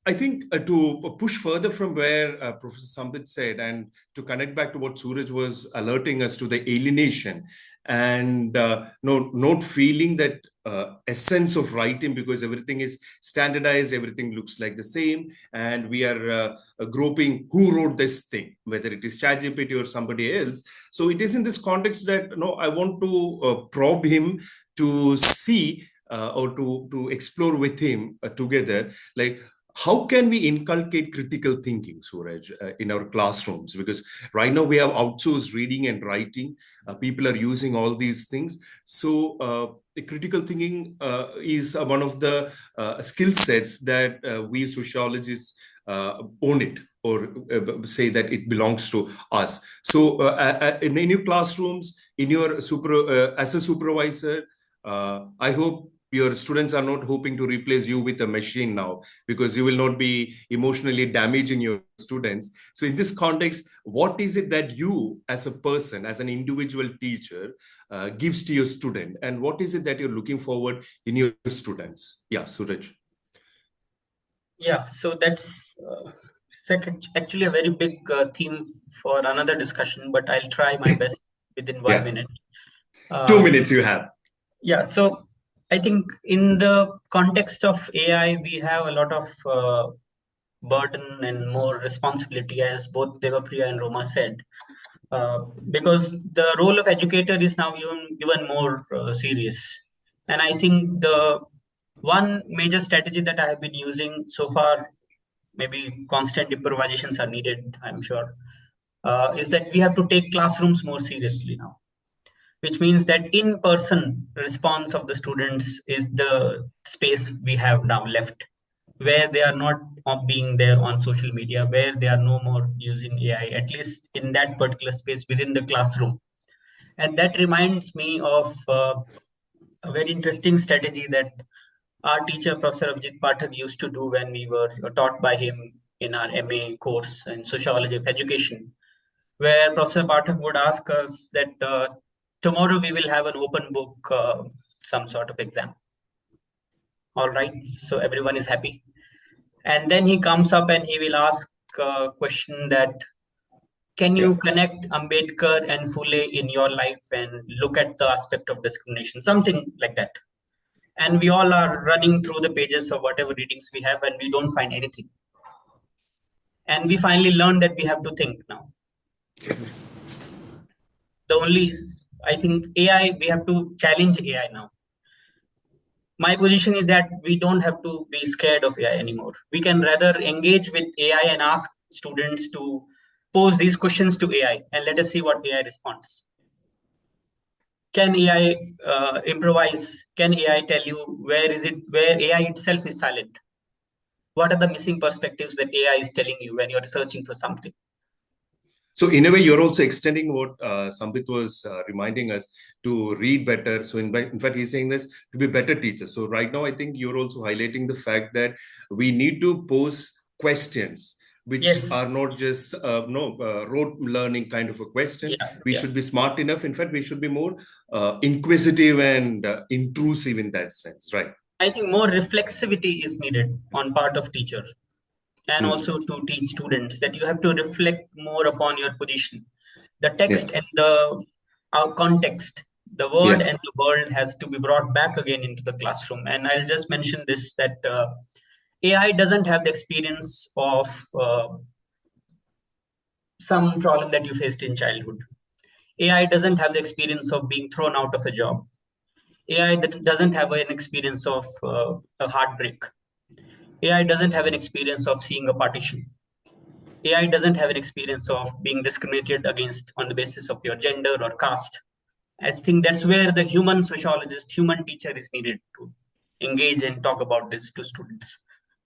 I think to push further from where Professor Sambit said, and to connect back to what Suraj was alerting us to, the alienation and not feeling that essence of writing, because everything is standardized, everything looks like the same, and we are groping who wrote this thing, whether it is ChatGPT or somebody else. So it is in this context that I want to probe him to see or to explore with him together, like, how can we inculcate critical thinking, Suraj, in our classrooms? Because right now we have outsourced reading and writing. People are using all these things. So the critical thinking is one of the skill sets that we sociologists own it, or say that it belongs to us. So in your classrooms, in your as a supervisor, I hope your students are not hoping to replace you with a machine now, because you will not be emotionally damaging your students. So in this context, what is it that you as a person, as an individual teacher, gives to your student, and what is it that you're looking forward in your students? Yeah, Suraj. Yeah, so that's actually a very big theme for another discussion, but I'll try my best within 1 minute. 2 minutes you have. Yeah, so I think in the context of AI, we have a lot of burden and more responsibility, as both Debapriya and Roma said, because the role of educator is now even more serious. And I think the one major strategy that I have been using so far, maybe constant improvisations are needed, I'm sure, is that we have to take classrooms more seriously now, which means that in-person response of the students is the space we have now left, where they are not being there on social media, where they are no more using AI, at least in that particular space within the classroom. And that reminds me of a very interesting strategy that our teacher, Professor Abhijit Pathak, used to do when we were taught by him in our MA course in Sociology of Education, where Professor Pathak would ask us that tomorrow we will have an open book, some sort of exam. All right, so everyone is happy. And then he comes up and he will ask a question that, can you connect Ambedkar and Phule in your life and look at the aspect of discrimination, something like that. And we all are running through the pages of whatever readings we have, and we don't find anything. And we finally learn that we have to think now. I think AI, we have to challenge AI now. My position is that we don't have to be scared of AI anymore. We can rather engage with AI and ask students to pose these questions to AI, and let us see what AI responds. Can AI improvise? Can AI tell you where AI itself is silent? What are the missing perspectives that AI is telling you when you're searching for something? So in a way, you're also extending what Sambit was reminding us, to read better. So in fact, he's saying this, to be better teachers. So right now, I think you're also highlighting the fact that we need to pose questions which are not just rote learning kind of a question. We should be smart enough. In fact, we should be more inquisitive and intrusive in that sense, right? I think more reflexivity is needed on part of teacher, and also to teach students that you have to reflect more upon your position. The text and the context, the word and the world has to be brought back again into the classroom. And I'll just mention this, that AI doesn't have the experience of some problem that you faced in childhood. AI doesn't have the experience of being thrown out of a job. AI doesn't have an experience of a heartbreak. AI doesn't have an experience of seeing a partition. AI doesn't have an experience of being discriminated against on the basis of your gender or caste. I think that's where the human sociologist, human teacher is needed to engage and talk about this to students,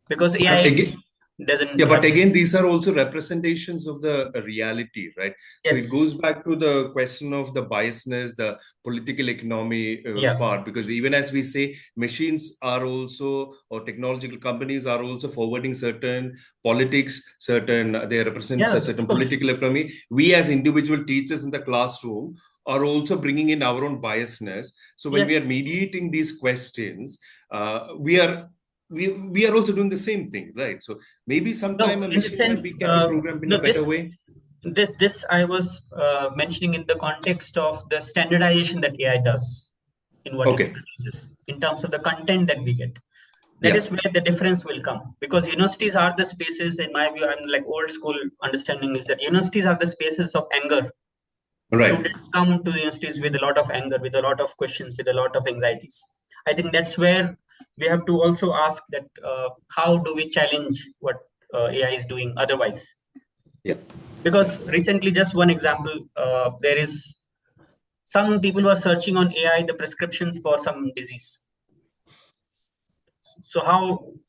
because AI Again, doesn't. yeah, but again, these are also representations of the reality, right? So Yes. it goes back to the question of the biasness, the political economy part, because even as we say, machines are also, or technological companies are also forwarding certain politics, they represent a certain political economy. We as individual teachers in the classroom are also bringing in our own biasness. So when we are mediating these questions, we are also doing the same thing, right? So maybe sometime a machine can be programmed in a better way. This I was mentioning in the context of the standardization that AI does in what it produces, in terms of the content that we get. That is where the difference will come, because universities are the spaces, in my view, I'm like old school understanding is that universities are the spaces of anger. Right. Students come to universities with a lot of anger, with a lot of questions, with a lot of anxieties. I think that's where we have to also ask that how do we challenge what AI is doing otherwise? Yeah. Because recently, just one example, there is some people who are searching on AI the prescriptions for some disease. So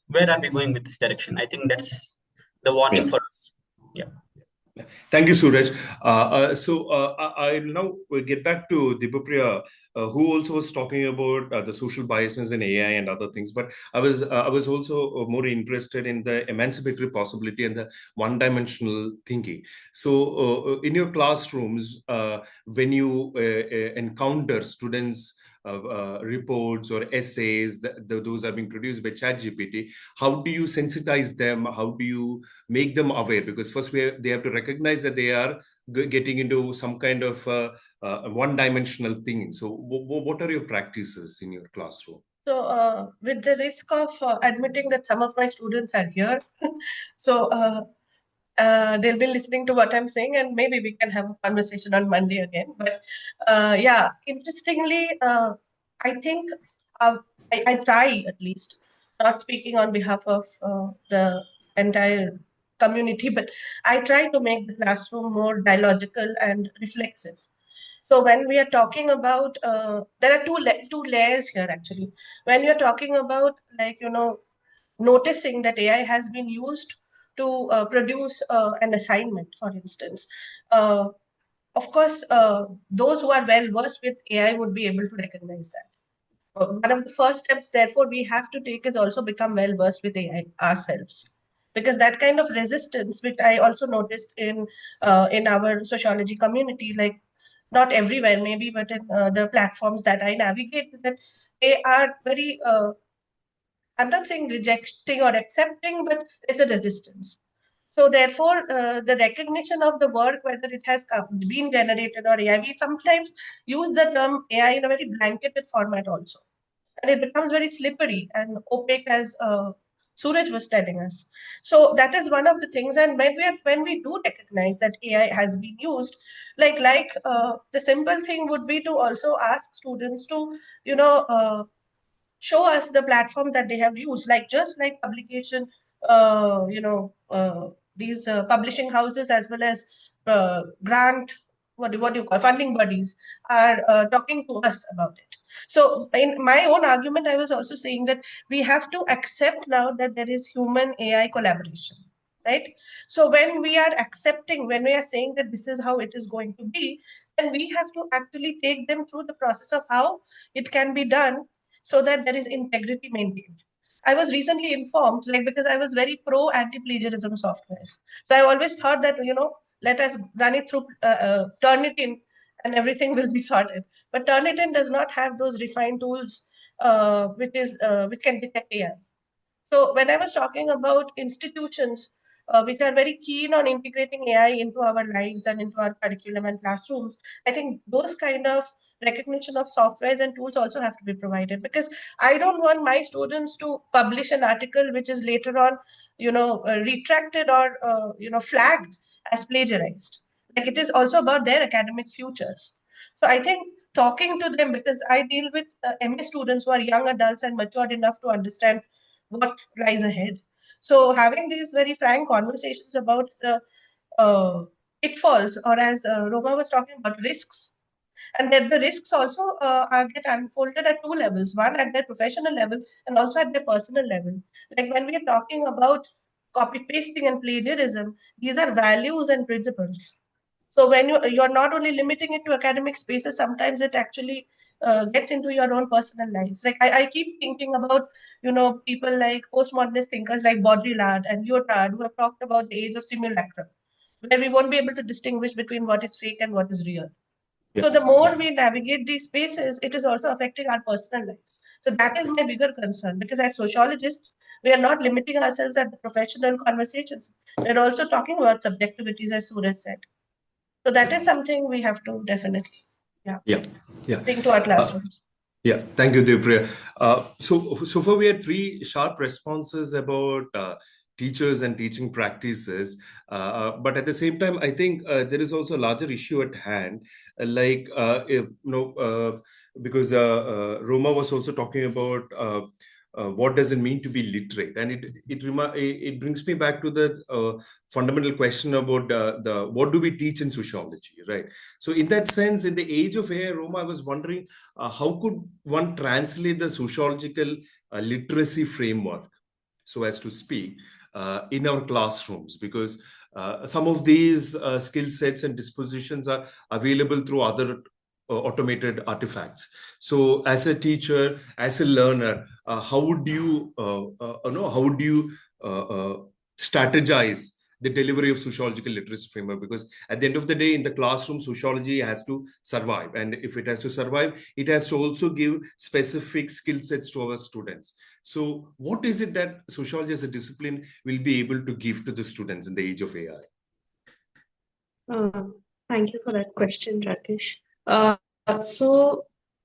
where are we going with this direction? I think that's the warning for us. Yeah. Thank you, Suraj. I now will get back to Debapriya, who also was talking about the social biases in AI and other things. But I was also more interested in the emancipatory possibility and the one-dimensional thinking. So, in your classrooms, when you encounter students' reports or essays, those are being produced by ChatGPT, how do you sensitize them? How do you make them aware? Because first they have to recognize that they are getting into some kind of one-dimensional thing. So what are your practices in your classroom? So with the risk of admitting that some of my students are here, so they'll be listening to what I'm saying, and maybe we can have a conversation on Monday again. But yeah, interestingly, I think I try, at least, not speaking on behalf of the entire community, but I try to make the classroom more dialogical and reflexive. So when we are talking about, there are two layers here actually. When you're talking about, like, noticing that AI has been used to produce an assignment, for instance. Of course, those who are well versed with AI would be able to recognize that. One of the first steps, therefore, we have to take is also become well versed with AI ourselves, because that kind of resistance, which I also noticed in our sociology community, like not everywhere maybe, but in the platforms that I navigate, that they are very I'm not saying rejecting or accepting, but it's a resistance. So therefore, the recognition of the work, whether it has been generated or AI, we sometimes use the term AI in a very blanketed format also. And it becomes very slippery and opaque, as Suraj was telling us. So that is one of the things. And when we do recognize that AI has been used, the simple thing would be to also ask students to, show us the platform that they have used, like just like publication, these publishing houses, as well as grant, what do you call, funding bodies are talking to us about it. So in my own argument, I was also saying that we have to accept now that there is human AI collaboration, right? So when we are accepting, when we are saying that this is how it is going to be, then we have to actually take them through the process of how it can be done, so that there is integrity maintained. I was recently informed, like, because I was very pro anti-plagiarism softwares. So I always thought that, let us run it through Turnitin and everything will be sorted. But Turnitin does not have those refined tools which can detect AI. So when I was talking about institutions which are very keen on integrating AI into our lives and into our curriculum and classrooms, I think those kind of recognition of softwares and tools also have to be provided, because I don't want my students to publish an article which is later on, retracted or, flagged as plagiarized. Like, it is also about their academic futures. So I think talking to them, because I deal with MA students who are young adults and matured enough to understand what lies ahead. So having these very frank conversations about pitfalls, or as Roma was talking about, risks. And then the risks also get unfolded at two levels, one at their professional level and also at their personal level. Like when we are talking about copy pasting and plagiarism, these are values and principles. So when you're not only limiting it to academic spaces, sometimes it actually gets into your own personal lives. Like I keep thinking about, people like postmodernist thinkers like Baudrillard and Lyotard, who have talked about the age of simulacrum, where we won't be able to distinguish between what is fake and what is real. Yeah. So the more we navigate these spaces, it is also affecting our personal lives. So that is my bigger concern, because as sociologists, we are not limiting ourselves at the professional conversations. We're also talking about subjectivities, as Suraj said. So that is something we have to definitely bring to our classrooms. Yeah, thank you, Debapriya. So far we had three sharp responses about teachers and teaching practices, but at the same time, I think there is also a larger issue at hand, because Roma was also talking about what does it mean to be literate, and it brings me back to the fundamental question about the what do we teach in sociology, right? So in that sense, in the age of AI, Roma, I was wondering how could one translate the sociological literacy framework, so as to speak, in our classrooms, because some of these skill sets and dispositions are available through other automated artifacts. So as a teacher, as a learner, how would you strategize the delivery of sociological literacy framework? Because at the end of the day, in the classroom, sociology has to survive, and if it has to survive, it has to also give specific skill sets to our students. So what is it that sociology as a discipline will be able to give to the students in the age of AI? Thank you for that question, Rakesh.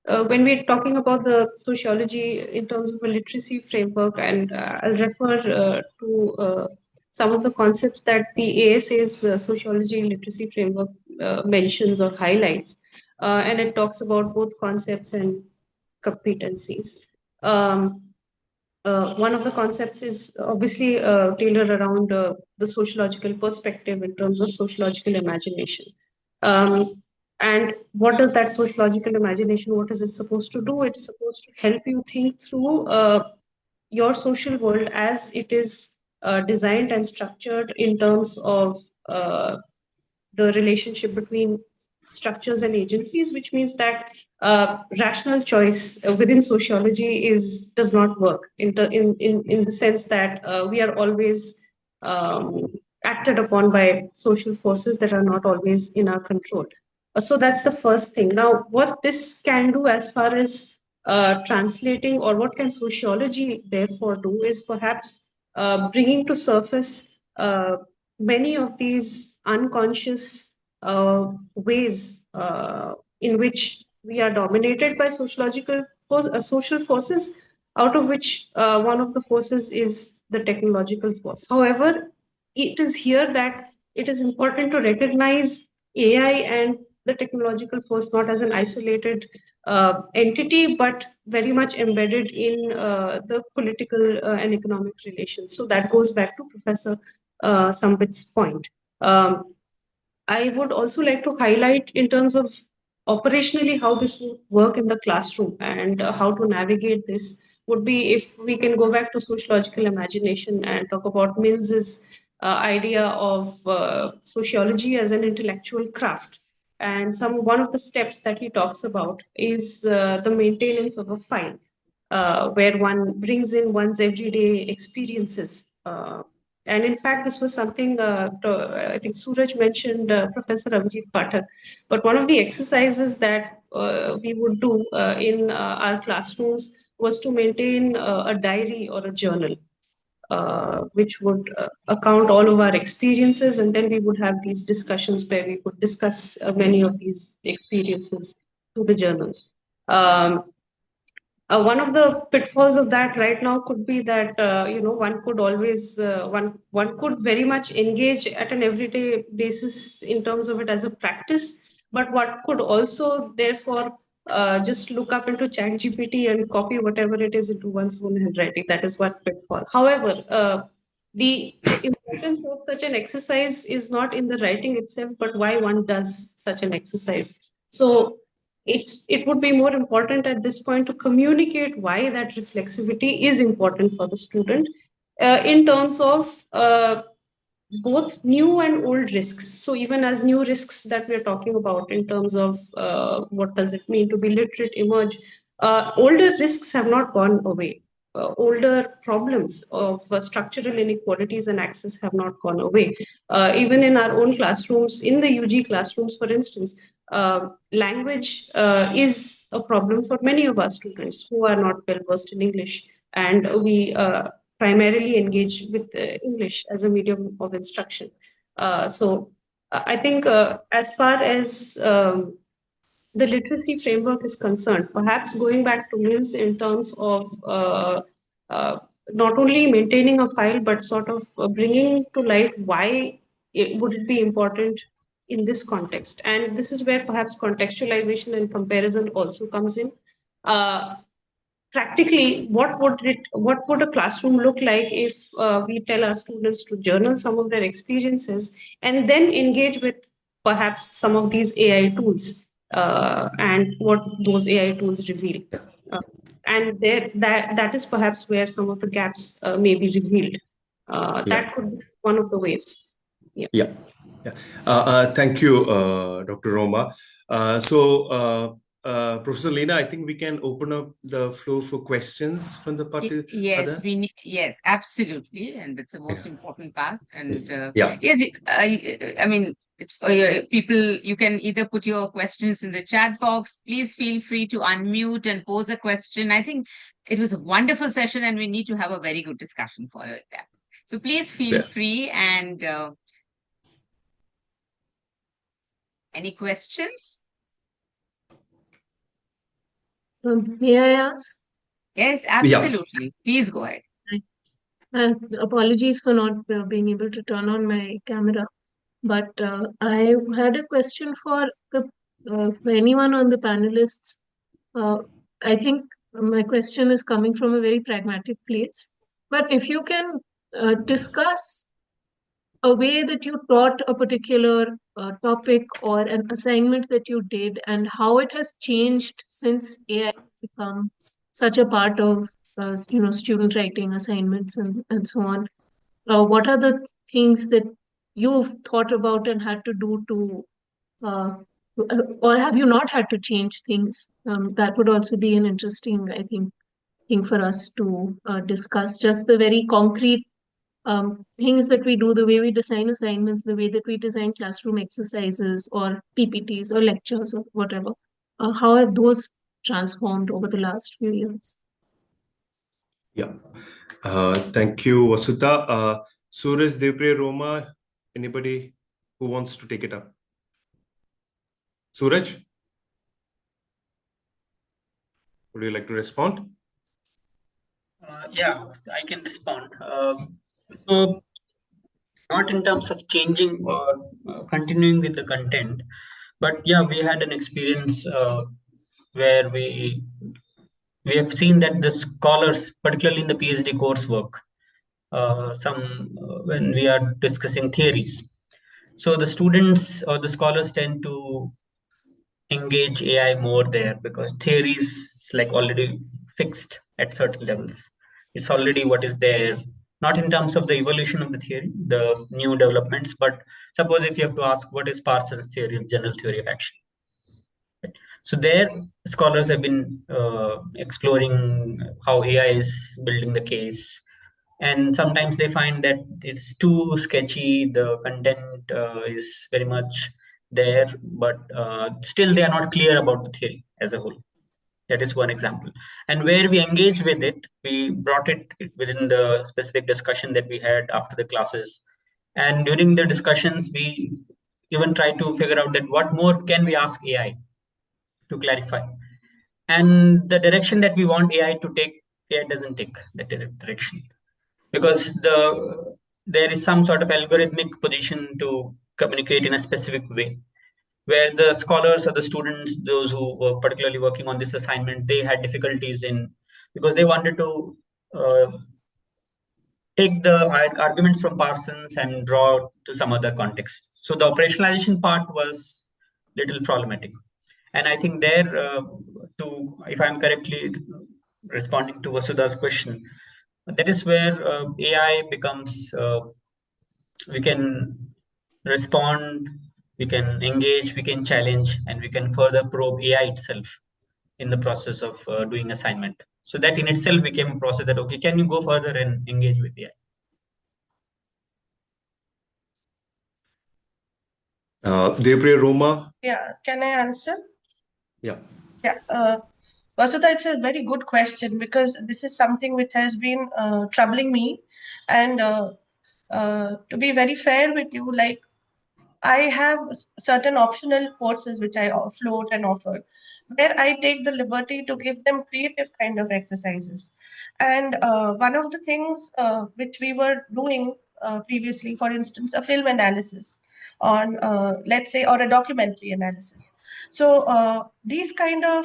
When we're talking about the sociology in terms of a literacy framework, and I'll refer to some of the concepts that the ASA's sociology literacy framework mentions or highlights, and it talks about both concepts and competencies. One of the concepts is obviously tailored around the sociological perspective in terms of sociological imagination. And what does that sociological imagination, what is it supposed to do? It's supposed to help you think through your social world as it is designed and structured in terms of the relationship between structures and agencies, which means that rational choice within sociology does not work in the sense that we are always acted upon by social forces that are not always in our control. So that's the first thing. Now, what this can do as far as translating, or what can sociology therefore do, is perhaps bringing to surface many of these unconscious ways in which we are dominated by social forces, out of which one of the forces is the technological force. However, it is here that it is important to recognize AI and the technological force not as an isolated entity, but very much embedded in the political and economic relations. So that goes back to Professor Sambit's point. I would also like to highlight in terms of operationally how this would work in the classroom, and how to navigate this would be if we can go back to sociological imagination and talk about Mills's idea of sociology as an intellectual craft. And one of the steps that he talks about is the maintenance of a file, where one brings in one's everyday experiences. And in fact, this was something I think Suraj mentioned, Professor Abhijit Pathak. But one of the exercises that we would do in our classrooms was to maintain a diary or a journal, which would account all of our experiences, and then we would have these discussions where we would discuss many of these experiences through the journals. One of the pitfalls of that right now could be that one could always one could very much engage at an everyday basis in terms of it as a practice, but one could also therefore just look up into ChatGPT and copy whatever it is into one's own handwriting. That is one pitfall. However, the importance of such an exercise is not in the writing itself, but why one does such an exercise. So it would be more important at this point to communicate why that reflexivity is important for the student in terms of both new and old risks. So even as new risks that we're talking about in terms of what does it mean to be literate emerge, older risks have not gone away. Older problems of structural inequalities and access have not gone away. Even in our own classrooms, in the UG classrooms, for instance, language is a problem for many of our students who are not well versed in English. And we primarily engage with English as a medium of instruction. So I think as far as the literacy framework is concerned, perhaps going back to Mills in terms of not only maintaining a file, but sort of bringing to light why would it be important in this context. And this is where perhaps contextualization and comparison also comes in. Practically, what would a classroom look like if we tell our students to journal some of their experiences and then engage with perhaps some of these AI tools and what those AI tools reveal. And that is perhaps where some of the gaps may be revealed. That could be one of the ways. Yeah. Thank you, Dr. Roma. Professor Leena, I think we can open up the floor for questions from the party. Yes, yes, absolutely, and that's the most important part. And yes, I mean, it's people. You can either put your questions in the chat box. Please feel free to unmute and pose a question. I think it was a wonderful session, and we need to have a very good discussion following that. So please feel free. And any questions? May I ask? Yes, absolutely. Please go ahead. Apologies for not being able to turn on my camera, but I had a question for anyone on the panelists. I think my question is coming from a very pragmatic place, but if you can discuss a way that you taught a particular topic or an assignment that you did and how it has changed since AI has become such a part of student writing assignments and so on. What are the things that you've thought about and had to do to or have you not had to change things? That would also be an interesting, I think, thing for us to discuss. Just the very concrete things that we do, the way we design assignments, the way that we design classroom exercises or PPTs or lectures or whatever. How have those transformed over the last few years? Yeah. Thank you, Vasudha. Suraj, Debapriya, Roma, anybody who wants to take it up? Suraj, would you like to respond? Yeah, I can respond. So, not in terms of changing or continuing with the content, but yeah, we had an experience where we have seen that the scholars, particularly in the PhD coursework, when we are discussing theories, so the students or the scholars tend to engage AI more there because theory is like already fixed at certain levels. It's already what is there, not in terms of the evolution of the theory, the new developments, but suppose if you have to ask what is Parsons' theory of general theory of action. So there, scholars have been exploring how AI is building the case, and sometimes they find that it's too sketchy. The content is very much there, but still they are not clear about the theory as a whole. That is one example. And where we engaged with it, we brought it within the specific discussion that we had after the classes. And during the discussions, we even try to figure out that what more can we ask AI to clarify. And the direction that we want AI to take, AI doesn't take that direction. Because there is some sort of algorithmic position to communicate in a specific way, where the scholars or the students, those who were particularly working on this assignment, they had difficulties in, because they wanted to take the arguments from Parsons and draw to some other context. So the operationalization part was little problematic. And I think there, if I'm correctly responding to Vasudha's question, that is where AI becomes, we can respond, we can engage, we can challenge, and we can further probe AI itself in the process of doing assignment. So that in itself became a process that, okay, can you go further and engage with AI? Debapriya, Roma? Yeah, can I answer? Yeah. Yeah. Vasudha, it's a very good question because this is something which has been troubling me. And to be very fair with you, like I have certain optional courses which I float and offer, where I take the liberty to give them creative kind of exercises. And one of the things which we were doing previously, for instance, a film analysis on, let's say, or a documentary analysis. So these kind of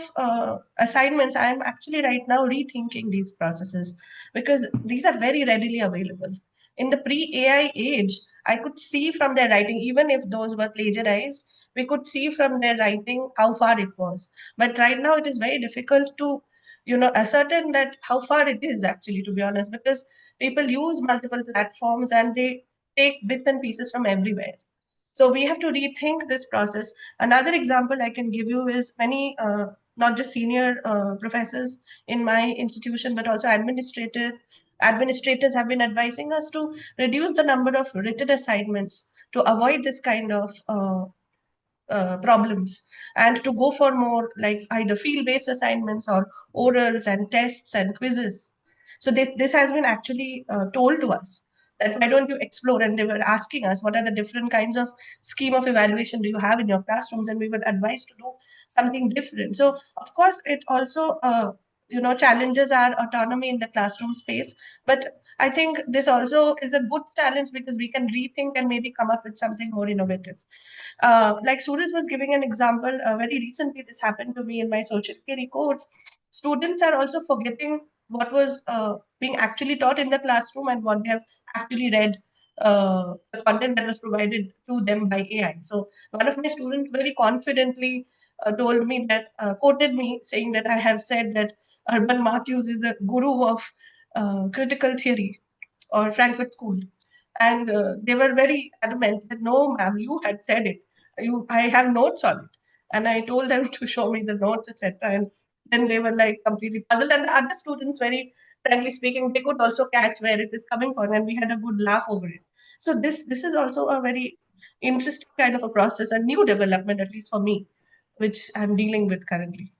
assignments, I am actually right now rethinking these processes because these are very readily available. In the pre-AI age, I could see from their writing, even if those were plagiarized, we could see from their writing how far it was. But right now, it is very difficult to, ascertain that how far it is actually, to be honest, because people use multiple platforms and they take bits and pieces from everywhere. So we have to rethink this process. Another example I can give you is many, not just senior professors in my institution, but also administrators have been advising us to reduce the number of written assignments to avoid this kind of problems, and to go for more like either field-based assignments or orals and tests and quizzes. So this has been actually told to us that why don't you explore, and they were asking us what are the different kinds of scheme of evaluation do you have in your classrooms, and we were advised to do something different. So of course it also challenges our autonomy in the classroom space, but I think this also is a good challenge because we can rethink and maybe come up with something more innovative. Like Suraj was giving an example, very recently this happened to me in my social care course. Students are also forgetting what was being actually taught in the classroom and what they have actually read, the content that was provided to them by AI. So one of my students very confidently told me that, quoted me saying that I have said that Urban Marcuse is a guru of critical theory or Frankfurt School. And they were very adamant that no, ma'am, you had said it. I have notes on it. And I told them to show me the notes, etc. And then they were like completely puzzled. And the other students, very frankly speaking, they could also catch where it is coming from, and we had a good laugh over it. So this is also a very interesting kind of a process, a new development, at least for me, which I'm dealing with currently.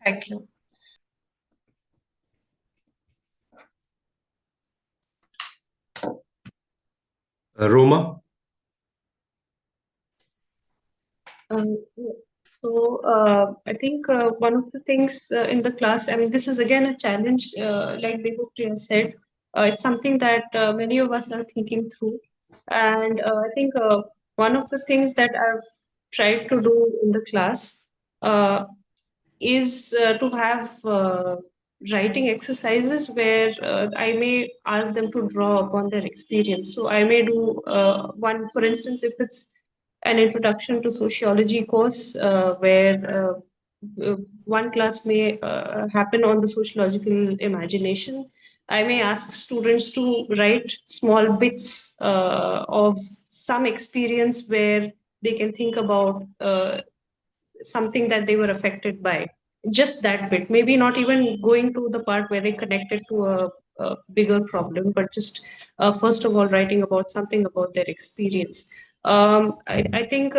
Thank you. Roma? I think one of the things in the class, I mean, this is again a challenge, like Debapriya said, it's something that many of us are thinking through. And I think one of the things that I've tried to do in the class is to have writing exercises where I may ask them to draw upon their experience. So I may do one, for instance, if it's an introduction to sociology course where one class may happen on the sociological imagination. I may ask students to write small bits of some experience where they can think about something that they were affected by. Just that bit, maybe not even going to the part where they connected to a bigger problem, but just first of all writing about something about their experience. I think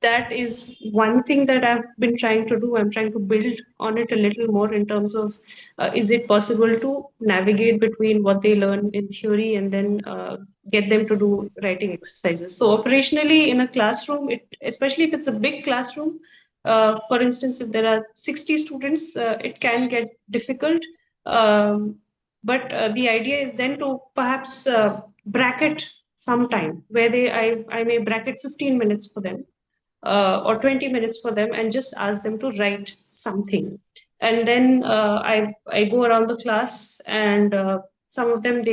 that is one thing that I've been trying to do. I'm trying to build on it a little more in terms of is it possible to navigate between what they learn in theory and then get them to do writing exercises. So operationally in a classroom, especially if it's a big classroom, for instance, if there are 60 students, it can get difficult. But the idea is then to perhaps bracket some time where I may bracket 15 minutes for them or 20 minutes for them and just ask them to write something. And then I go around the class and some of them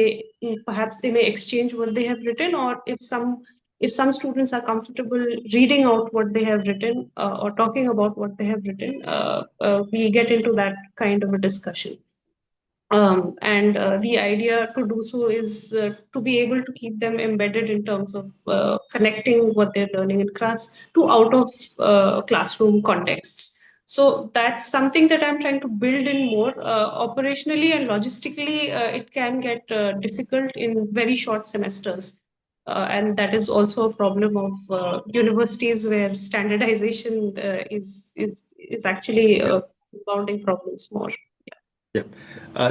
perhaps they may exchange what they have written, or if some students are comfortable reading out what they have written or talking about what they have written, we get into that kind of a discussion. And the idea to do so is to be able to keep them embedded in terms of connecting what they're learning in class to out of classroom contexts. So that's something that I'm trying to build in more. Operationally and logistically, it can get difficult in very short semesters. And that is also a problem of universities where standardization is actually bounding problems more. Yeah.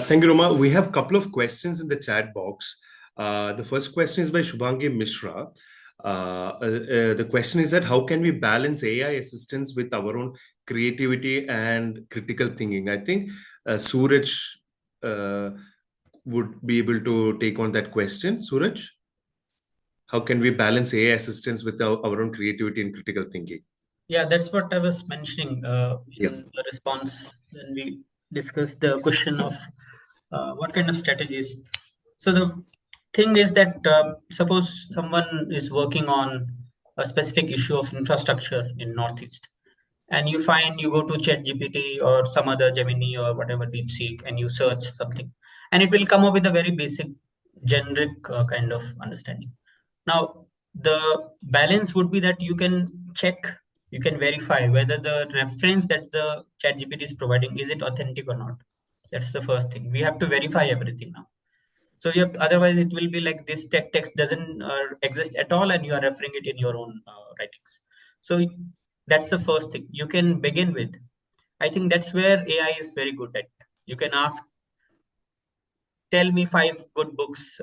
Thank you, Roma. We have a couple of questions in the chat box. The first question is by Shubhangi Mishra. The question is that how can we balance AI assistance with our own creativity and critical thinking? I think Suraj would be able to take on that question. Suraj, how can we balance AI assistance with our own creativity and critical thinking? Yeah, that's what I was mentioning in the response when we discussed the question of what kind of strategies. So the thing is that suppose someone is working on a specific issue of infrastructure in Northeast, and you go to ChatGPT or some other Gemini or whatever DeepSeek, and you search something, and it will come up with a very basic, generic kind of understanding. Now, the balance would be that you can check, you can verify whether the reference that the ChatGPT is providing, is it authentic or not? That's the first thing. We have to verify everything now. So you have, otherwise it will be like this text doesn't exist at all, and you are referring it in your own writings. So that's the first thing you can begin with. I think that's where AI is very good at. You can ask, tell me 5 good books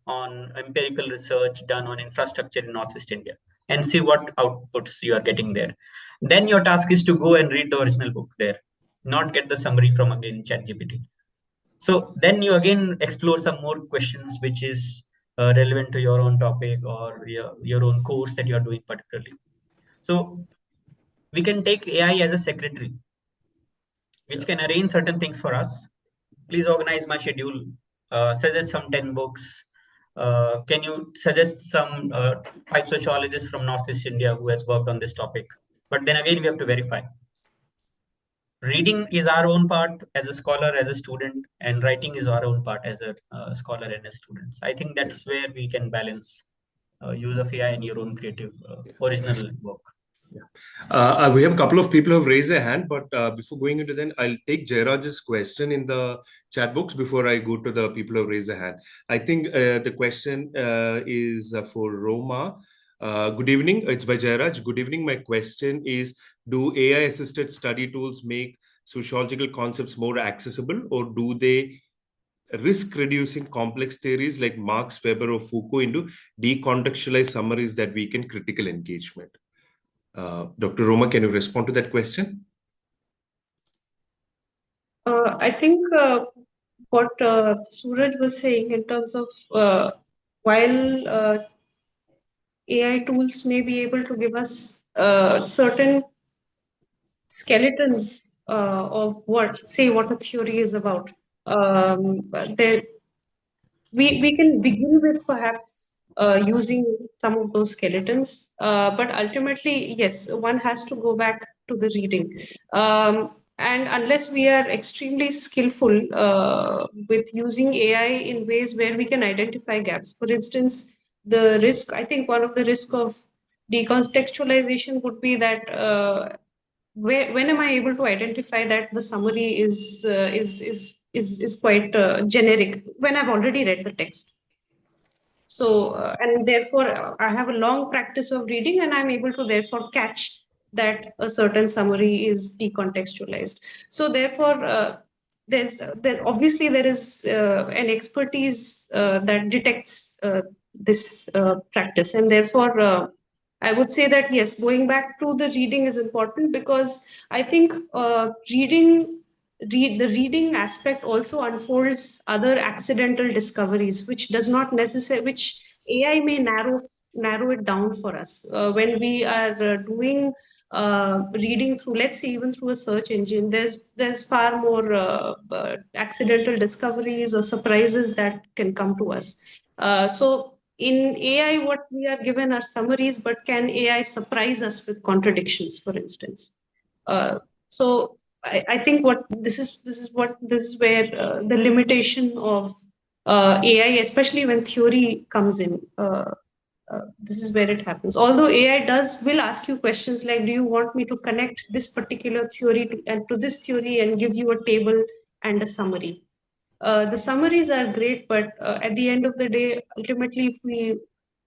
on empirical research done on infrastructure in Northeast India, and see what outputs you are getting there. Then your task is to go and read the original book there, not get the summary from again ChatGPT. So then you again explore some more questions which is relevant to your own topic or your own course that you are doing particularly. So we can take AI as a secretary, which can arrange certain things for us. Please organize my schedule, suggest some 10 books. Can you suggest some 5 sociologists from Northeast India who has worked on this topic? But then again, we have to verify. Reading is our own part as a scholar, as a student, and writing is our own part as a scholar and a student. So I think that's where we can balance use of AI in your own creative original work. We have a couple of people who have raised their hand, but before going into that, I'll take Jairaj's question in the chat box before I go to the people who have raised their hand. I think the question is for Roma. Good evening. It's by Jairaj. Good evening. My question is, do AI-assisted study tools make sociological concepts more accessible, or do they risk reducing complex theories like Marx, Weber, or Foucault into decontextualized summaries that weaken critical engagement? Dr. Roma, can you respond to that question? I think what Suraj was saying in terms of while AI tools may be able to give us certain skeletons of what a theory is about. We can begin with perhaps using some of those skeletons, but ultimately, yes, one has to go back to the reading. And unless we are extremely skillful with using AI in ways where we can identify gaps, for instance, I think one of the risk of decontextualization would be that when am I able to identify that the summary is quite generic when I've already read the text? So, and therefore, I have a long practice of reading, and I'm able to therefore catch that a certain summary is decontextualized. So, therefore, obviously there is an expertise that detects this practice, and therefore. I would say that yes, going back to the reading is important, because I think the reading aspect also unfolds other accidental discoveries, which does not necessarily, which AI may narrow it down for us. When we are doing reading through, let's say, even through a search engine, there's far more accidental discoveries or surprises that can come to us. So in AI, what we are given are summaries, but can AI surprise us with contradictions, for instance? So I think this is where the limitation of AI, especially when theory comes in. This is where it happens. Although AI will ask you questions like, do you want me to connect this particular theory to this theory and give you a table and a summary? The summaries are great, but at the end of the day, ultimately, if we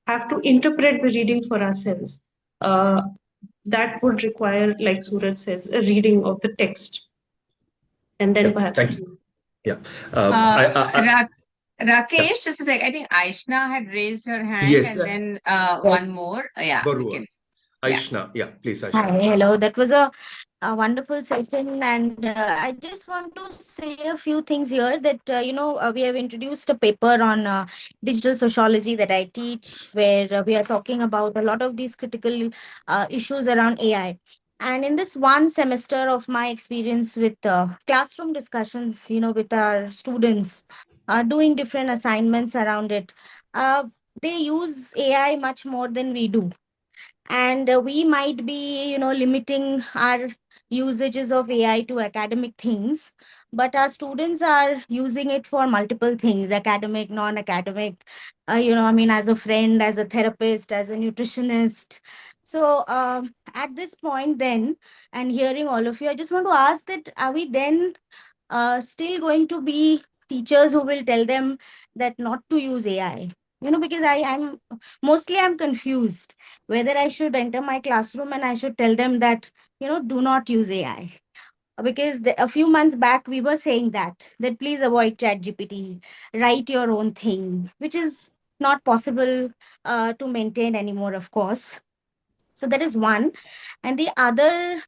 have to interpret the reading for ourselves, that would require, like Suraj says, a reading of the text. And then perhaps. Thank you. Yeah. Rakesh, just a sec. I think Aishna had raised her hand, yes, and then one more. Yeah. Aishna, please, Aishna. Hi, hello. That was a wonderful session, and I just want to say a few things here that we have introduced a paper on digital sociology that I teach, where we are talking about a lot of these critical issues around AI. And in this one semester of my experience with classroom discussions, with our students doing different assignments around it, they use AI much more than we do. And we might be limiting our usages of AI to academic things, but our students are using it for multiple things: academic, non-academic, as a friend, as a therapist, as a nutritionist. So at this point then, and hearing all of you, I just want to ask that, are we then still going to be teachers who will tell them that not to use AI? Because I'm confused whether I should enter my classroom and I should tell them that, do not use AI. Because a few months back, we were saying that please avoid ChatGPT, write your own thing, which is not possible to maintain anymore, of course. So that is one. And the other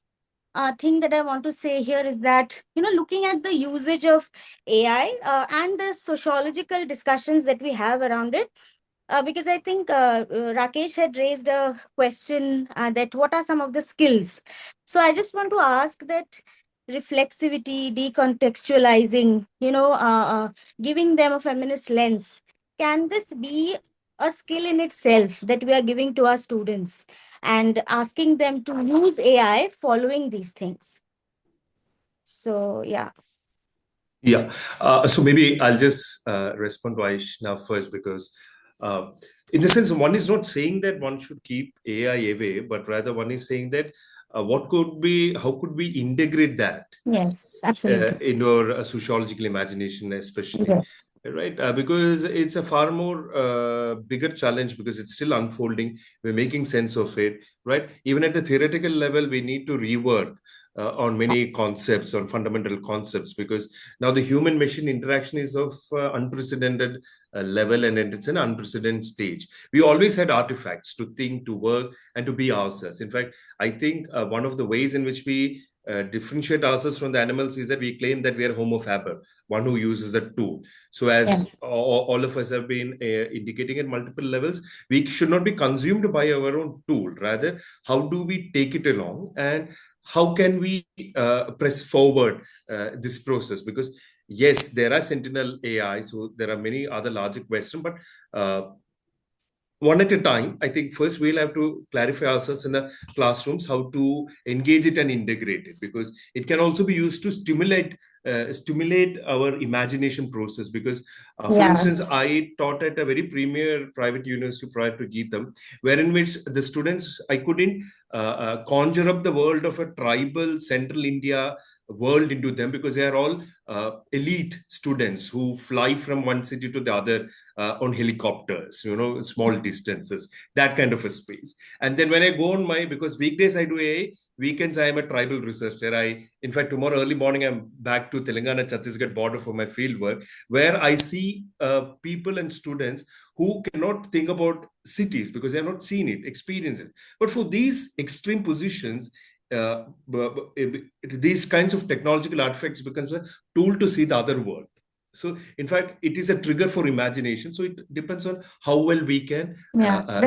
thing that I want to say here is that, looking at the usage of AI and the sociological discussions that we have around it, because I think Rakesh had raised a question that what are some of the skills? So I just want to ask that reflexivity, decontextualizing, giving them a feminist lens, can this be a skill in itself that we are giving to our students and asking them to use AI following these things? So, yeah. Yeah. So maybe I'll just respond to Aishna first, because in the sense, one is not saying that one should keep AI away, but rather one is saying that how could we integrate that? Yes, absolutely. In our sociological imagination, especially. Yes. Right? Because it's a far more bigger challenge, because it's still unfolding. We're making sense of it, right? Even at the theoretical level, we need to rework on many concepts, on fundamental concepts, because now the human-machine interaction is of unprecedented level, and it's an unprecedented stage. We always had artifacts to think, to work, and to be ourselves. In fact, I think one of the ways in which we differentiate ourselves from the animals is that we claim that we are homo faber, one who uses a tool. So as all of us have been indicating at multiple levels, we should not be consumed by our own tool. Rather, how do we take it along, and how can we press forward this process? Because yes, there are sentinel AI, so there are many other larger questions, but one at a time. I think first we'll have to clarify ourselves in the classrooms how to engage it and integrate it, because it can also be used to stimulate our imagination process. Because for instance, I taught at a very premier private university prior to GITAM, wherein which the students, I couldn't conjure up the world of a tribal central India world into them, because they are all elite students who fly from one city to the other on helicopters, small distances, that kind of a space. And then when I go on because weekdays I do AA, weekends I am a tribal researcher. In fact, tomorrow early morning, I'm back to Telangana, Chhattisgarh border for my field work, where I see people and students who cannot think about cities because they have not seen it, experienced it. But for these extreme positions, these kinds of technological artifacts becomes a tool to see the other world. So in fact, it is a trigger for imagination. So it depends on how well we can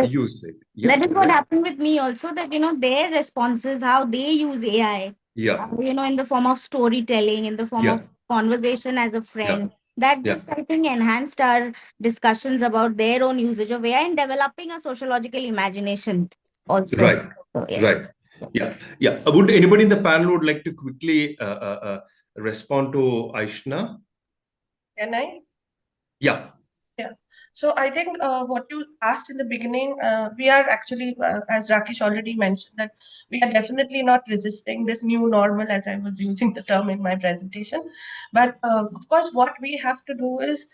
use it. Yeah, that is what happened with me also, that, their responses, how they use AI, yeah, in the form of storytelling, in the form of conversation as a friend. That just, I think, enhanced our discussions about their own usage of AI and developing a sociological imagination also. Right, So, yes. right. Yeah, yeah. Would anybody in the panel would like to quickly respond to Aishna? Can I? Yeah. Yeah. So I think what you asked in the beginning, we are actually, as Rakesh already mentioned, that we are definitely not resisting this new normal, as I was using the term in my presentation. But of course, what we have to do is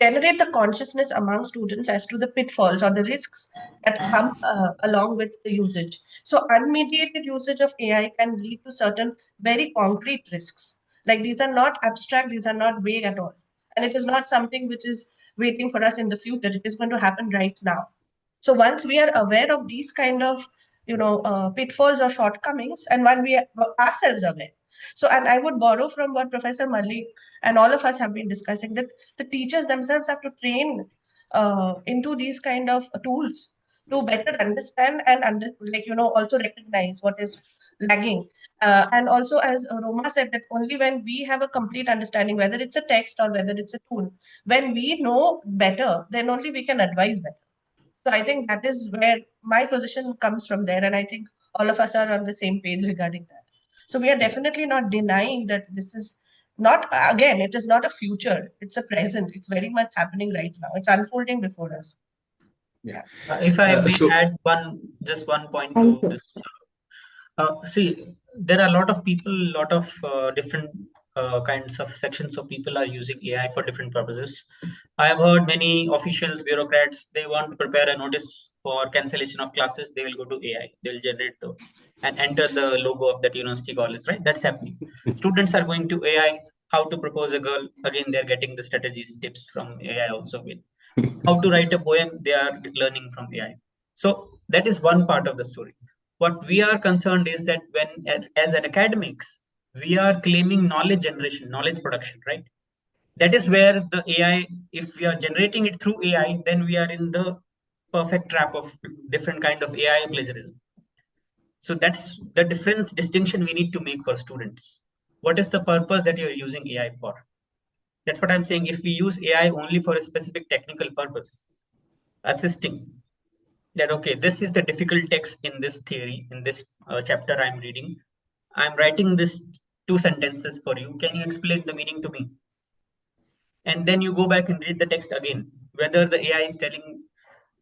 generate the consciousness among students as to the pitfalls or the risks that come along with the usage. So unmediated usage of AI can lead to certain very concrete risks. Like, these are not abstract, these are not vague at all. And it is not something which is waiting for us in the future. It is going to happen right now. So once we are aware of these kind of, pitfalls or shortcomings, and when we are ourselves aware. So, and I would borrow from what Professor Mallick and all of us have been discussing, that the teachers themselves have to train into these kind of tools to better understand and also recognize what is lagging. And also, as Roma said, that only when we have a complete understanding, whether it's a text or whether it's a tool, when we know better, then only we can advise better. So I think that is where my position comes from there. And I think all of us are on the same page regarding that. So we are definitely not denying that this is not, again, it is not a future. It's a present. It's very much happening right now. It's unfolding before us. Yeah. If I may add just one point to this. See, there are a lot of people, lot of different kinds of sections of people are using AI for different purposes. I have heard many officials, bureaucrats, they want to prepare a notice for cancellation of classes. They will go to AI. They will generate and enter the logo of that university college, right? That's happening. Students are going to AI. How to propose a girl? Again, they're getting the strategies, tips from AI also. With how to write a poem, they are learning from AI. So that is one part of the story. What we are concerned is that when, as an academics, we are claiming knowledge generation, knowledge production, right? That is where the AI, if we are generating it through AI, then we are in the perfect trap of different kind of AI plagiarism. So that's the distinction we need to make for students. What is the purpose that you're using AI for? That's what I'm saying. If we use AI only for a specific technical purpose, assisting, that okay, this is the difficult text in this theory, in this chapter I'm reading, I'm writing this 2 sentences for you, can you explain the meaning to me? And then you go back and read the text again, whether the AI is telling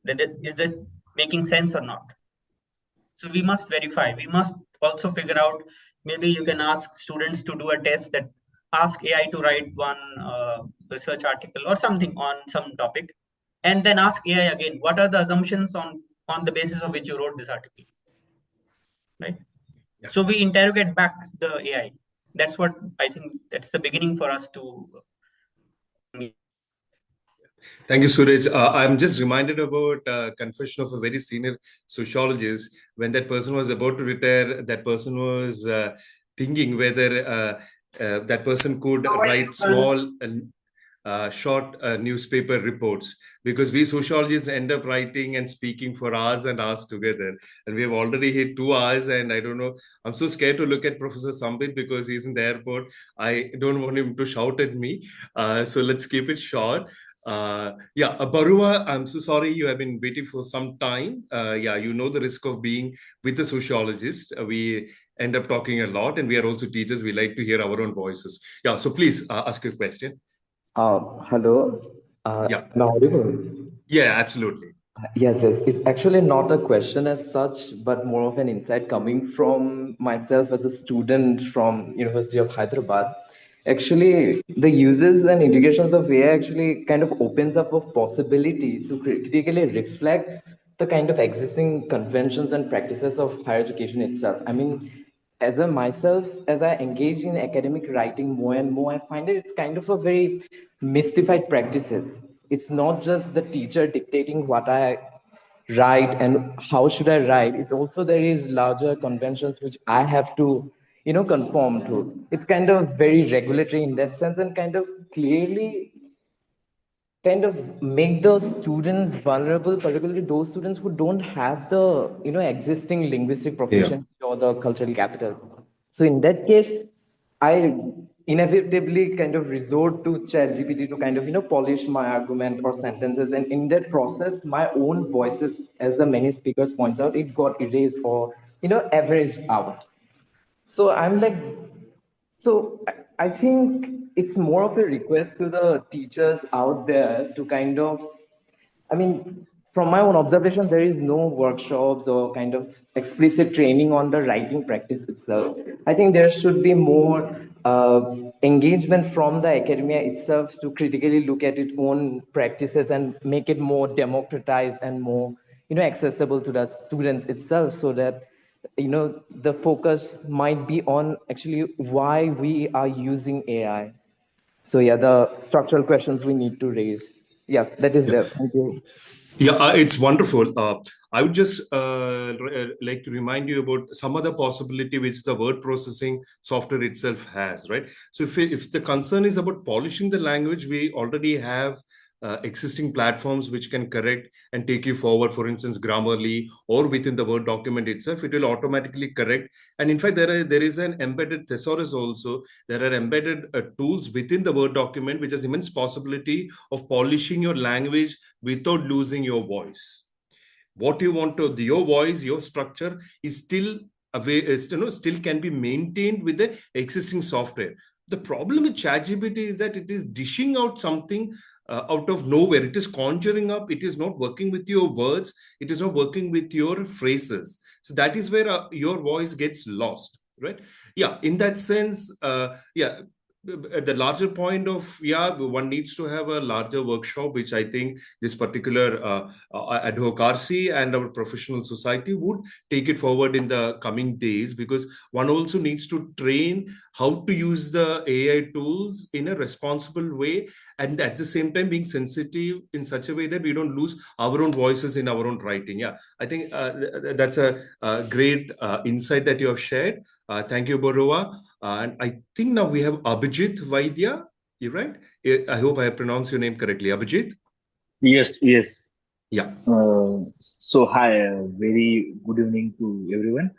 that is that making sense or not. So we must verify. We must also figure out, maybe you can ask students to do a test, that ask AI to write one research article or something on some topic, and then ask AI again, what are the assumptions on the basis of which you wrote this article, right? Yeah. So we interrogate back the AI. That's what I think, that's the beginning for us to. Thank you, Suraj. I'm just reminded about a confession of a very senior sociologist. When that person was about to retire, that person was thinking whether that person could write small and short newspaper reports, because we sociologists end up writing and speaking for hours and hours together, and we have already hit 2 hours, and I don't know, I'm so scared to look at Professor Sambit because he's in the airport. I don't want him to shout at me, so let's keep it short. Barua, I'm so sorry you have been waiting for some time. You know the risk of being with a sociologist. We end up talking a lot, and we are also teachers. We like to hear our own voices. Yeah, so please ask your question. Hello. Am I audible? Yeah, absolutely. Yes. It's actually not a question as such, but more of an insight coming from myself as a student from University of Hyderabad. Actually, the uses and integrations of AI actually kind of opens up a possibility to critically reflect the kind of existing conventions and practices of higher education itself. I mean, as I engage in academic writing more and more, I find that it's kind of a very mystified practices. It's not just the teacher dictating what I write and how should I write. It's also there is larger conventions which I have to conform to. It's kind of very regulatory in that sense, and kind of clearly kind of make the students vulnerable, particularly those students who don't have the existing linguistic proficiency or the cultural capital. So in that case, I inevitably kind of resort to ChatGPT to kind of polish my argument or sentences, and in that process, my own voices, as the many speakers points out, it got erased or averaged out. So I'm like, so I think it's more of a request to the teachers out there to kind of, I mean, from my own observation, there is no workshops or kind of explicit training on the writing practice itself. I think there should be more engagement from the academia itself to critically look at its own practices and make it more democratized and more, accessible to the students itself, so that the focus might be on actually why we are using AI. So yeah, the structural questions we need to raise. Yeah, that is there. Thank you. Yeah, it's wonderful. I would just like to remind you about some other possibility which the word processing software itself has, right? So if the concern is about polishing the language, we already have existing platforms which can correct and take you forward. For instance, Grammarly or within the Word document itself, it will automatically correct. And in fact, there is an embedded thesaurus also. There are embedded tools within the Word document which has immense possibility of polishing your language without losing your voice. What you want to, your voice, your structure is still still can be maintained with the existing software. The problem with ChatGPT is that it is dishing out something out of nowhere. It is conjuring up. It is not working with your words. It is not working with your phrases. So that is where your voice gets lost, right? Yeah, in that sense, yeah. The larger point of, yeah, one needs to have a larger workshop, which I think this particular advocacy and our professional society would take it forward in the coming days, because one also needs to train how to use the AI tools in a responsible way, and at the same time being sensitive in such a way that we don't lose our own voices in our own writing. Yeah, I think that's a great insight that you have shared. Thank you, Borova. And I think now we have Abhijit Vaidya. You're right. I hope I have pronounced your name correctly. Abhijit? Yes, yes. Yeah. So hi, very good evening to everyone.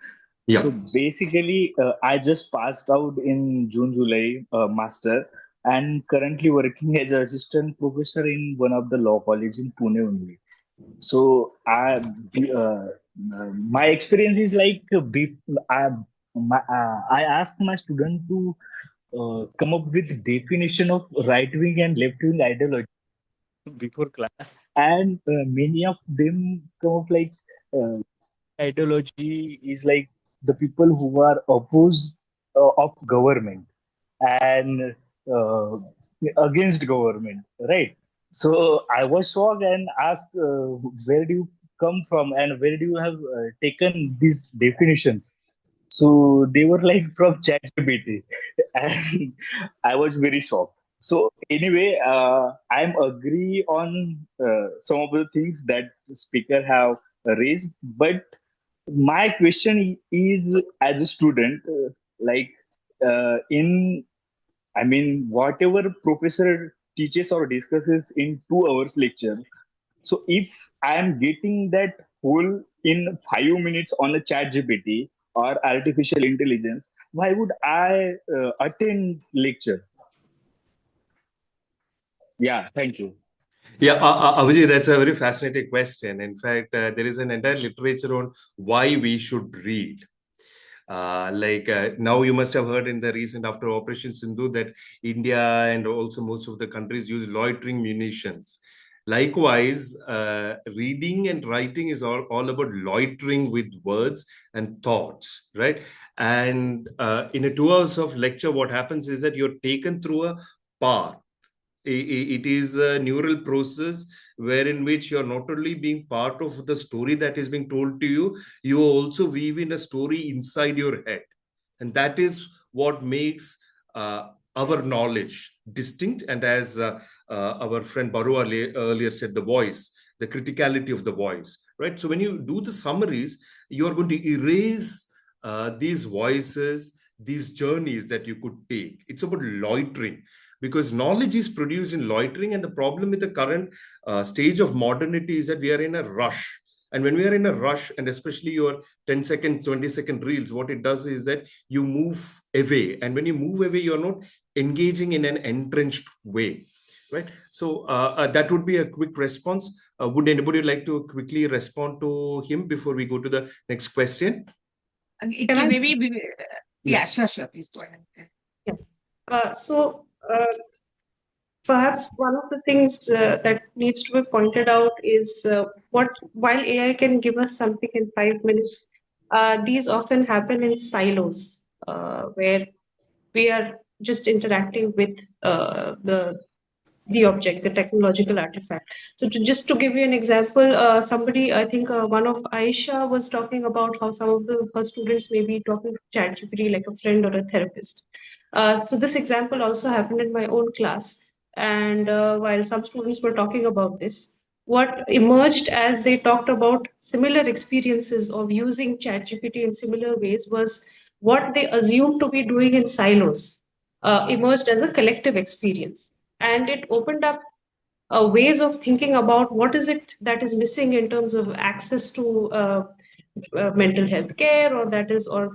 Yeah. So basically, I just passed out in June, July master, and currently working as an assistant professor in one of the law college in Pune only. So my experience is like I asked my student to come up with definition of right wing and left wing ideology before class, and many of them come up like ideology is like the people who are opposed of government and against government, right? So I was shocked and asked, where do you come from and where do you have taken these definitions? So they were like from ChatGPT, and I was very shocked. So anyway, I'm agree on some of the things that the speaker have raised, but my question is, as a student, in, I mean, whatever professor teaches or discusses in 2 hours lecture, so if I am getting that whole in 5 minutes on a chat GPT or artificial intelligence, why would I attend lecture? Yeah, thank you. Yeah, Abhijit, that's a very fascinating question. In fact, there is an entire literature on why we should read. Now you must have heard in the recent after Operation Sindhu that India and also most of the countries use loitering munitions. Likewise, reading and writing is all about loitering with words and thoughts, right? And in a 2 hours of lecture, what happens is that you're taken through a path. It is a neural process wherein which you're not only being part of the story that is being told to you, you also weave in a story inside your head. And that is what makes our knowledge distinct. And as our friend Baru earlier said, the voice, the criticality of the voice, right? So when you do the summaries, you are going to erase these voices, these journeys that you could take. It's about loitering, because knowledge is produced in loitering. And the problem with the current stage of modernity is that we are in a rush. And when we are in a rush, and especially your 10-second, 20-second reels, what it does is that you move away. And when you move away, you're not engaging in an entrenched way. Right. So that would be a quick response. Would anybody like to quickly respond to him before we go to the next question? Yeah, sure. Please go ahead. Yeah. Perhaps one of the things that needs to be pointed out is while AI can give us something in 5 minutes, these often happen in silos where we are just interacting with the object, the technological artifact. So just to give you an example, somebody, I think one of Aisha was talking about how some of her students may be talking to ChatGPT like a friend or a therapist. So this example also happened in my own class. And while some students were talking about this, what emerged as they talked about similar experiences of using ChatGPT in similar ways was what they assumed to be doing in silos emerged as a collective experience. And it opened up ways of thinking about what is it that is missing in terms of access to mental health care, or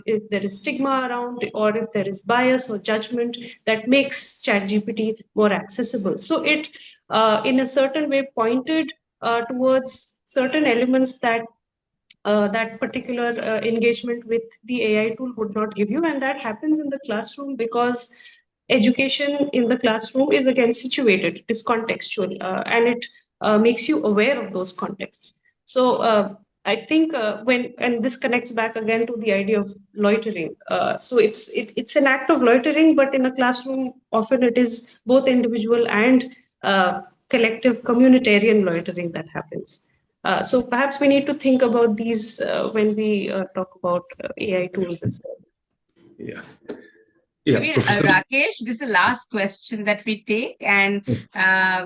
if there is stigma around, or if there is bias or judgment that makes ChatGPT more accessible. So it, in a certain way, pointed towards certain elements that that particular engagement with the AI tool would not give you. And that happens in the classroom because education in the classroom is again situated, it is contextual, and it makes you aware of those contexts. So I think and this connects back again to the idea of loitering. So it's an act of loitering, but in a classroom, often it is both individual and collective communitarian loitering that happens. So perhaps we need to think about these when we talk about AI tools as well. Yeah. Maybe, Rakesh, this is the last question that we take, and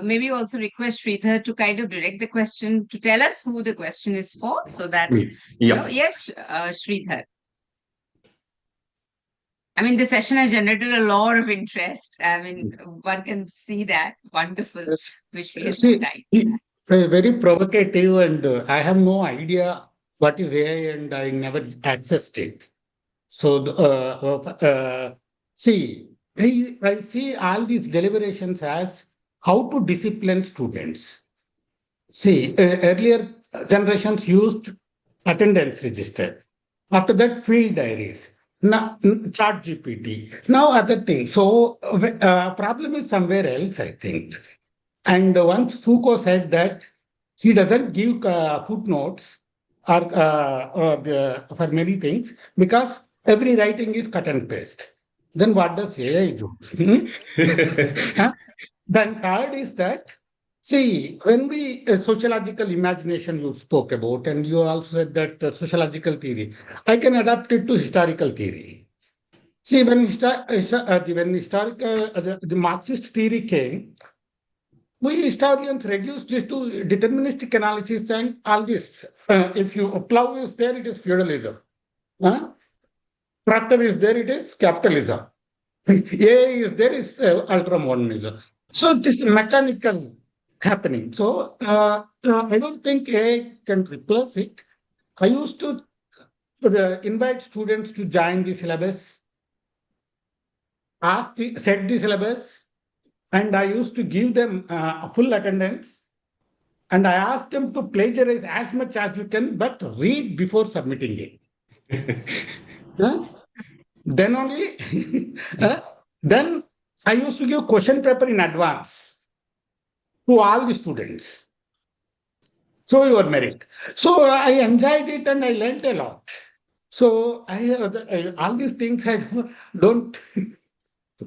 maybe also request Sridhar to kind of direct the question to tell us who the question is for, so that yes, Sridhar. I mean, the session has generated a lot of interest. I mean, one can see that. Wonderful. Wish we had more time. Very provocative, and I have no idea what is AI, and I never accessed it. So see, I see all these deliberations as how to discipline students. See, earlier generations used attendance register. After that, field diaries. Now, ChatGPT. Now, other things. So, problem is somewhere else, I think. And once Foucault said that he doesn't give footnotes or for many things because every writing is cut and paste. Then what does AI do? Then third is that, see, when we sociological imagination you spoke about, and you also said that sociological theory, I can adapt it to historical theory. See, when the Marxist theory came, we historians reduced this to deterministic analysis and all this. If you plow is there, it is feudalism. Tractor is there, it is capitalism. AI is there, is ultramodernism. So this is mechanical happening. So I don't think AI can replace it. I used to invite students to join the syllabus, set the syllabus, and I used to give them full attendance. And I asked them to plagiarize as much as you can, but read before submitting it. Then only, then I used to give question paper in advance to all the students. Show your merit. So I enjoyed it and I learned a lot. So all these things I don't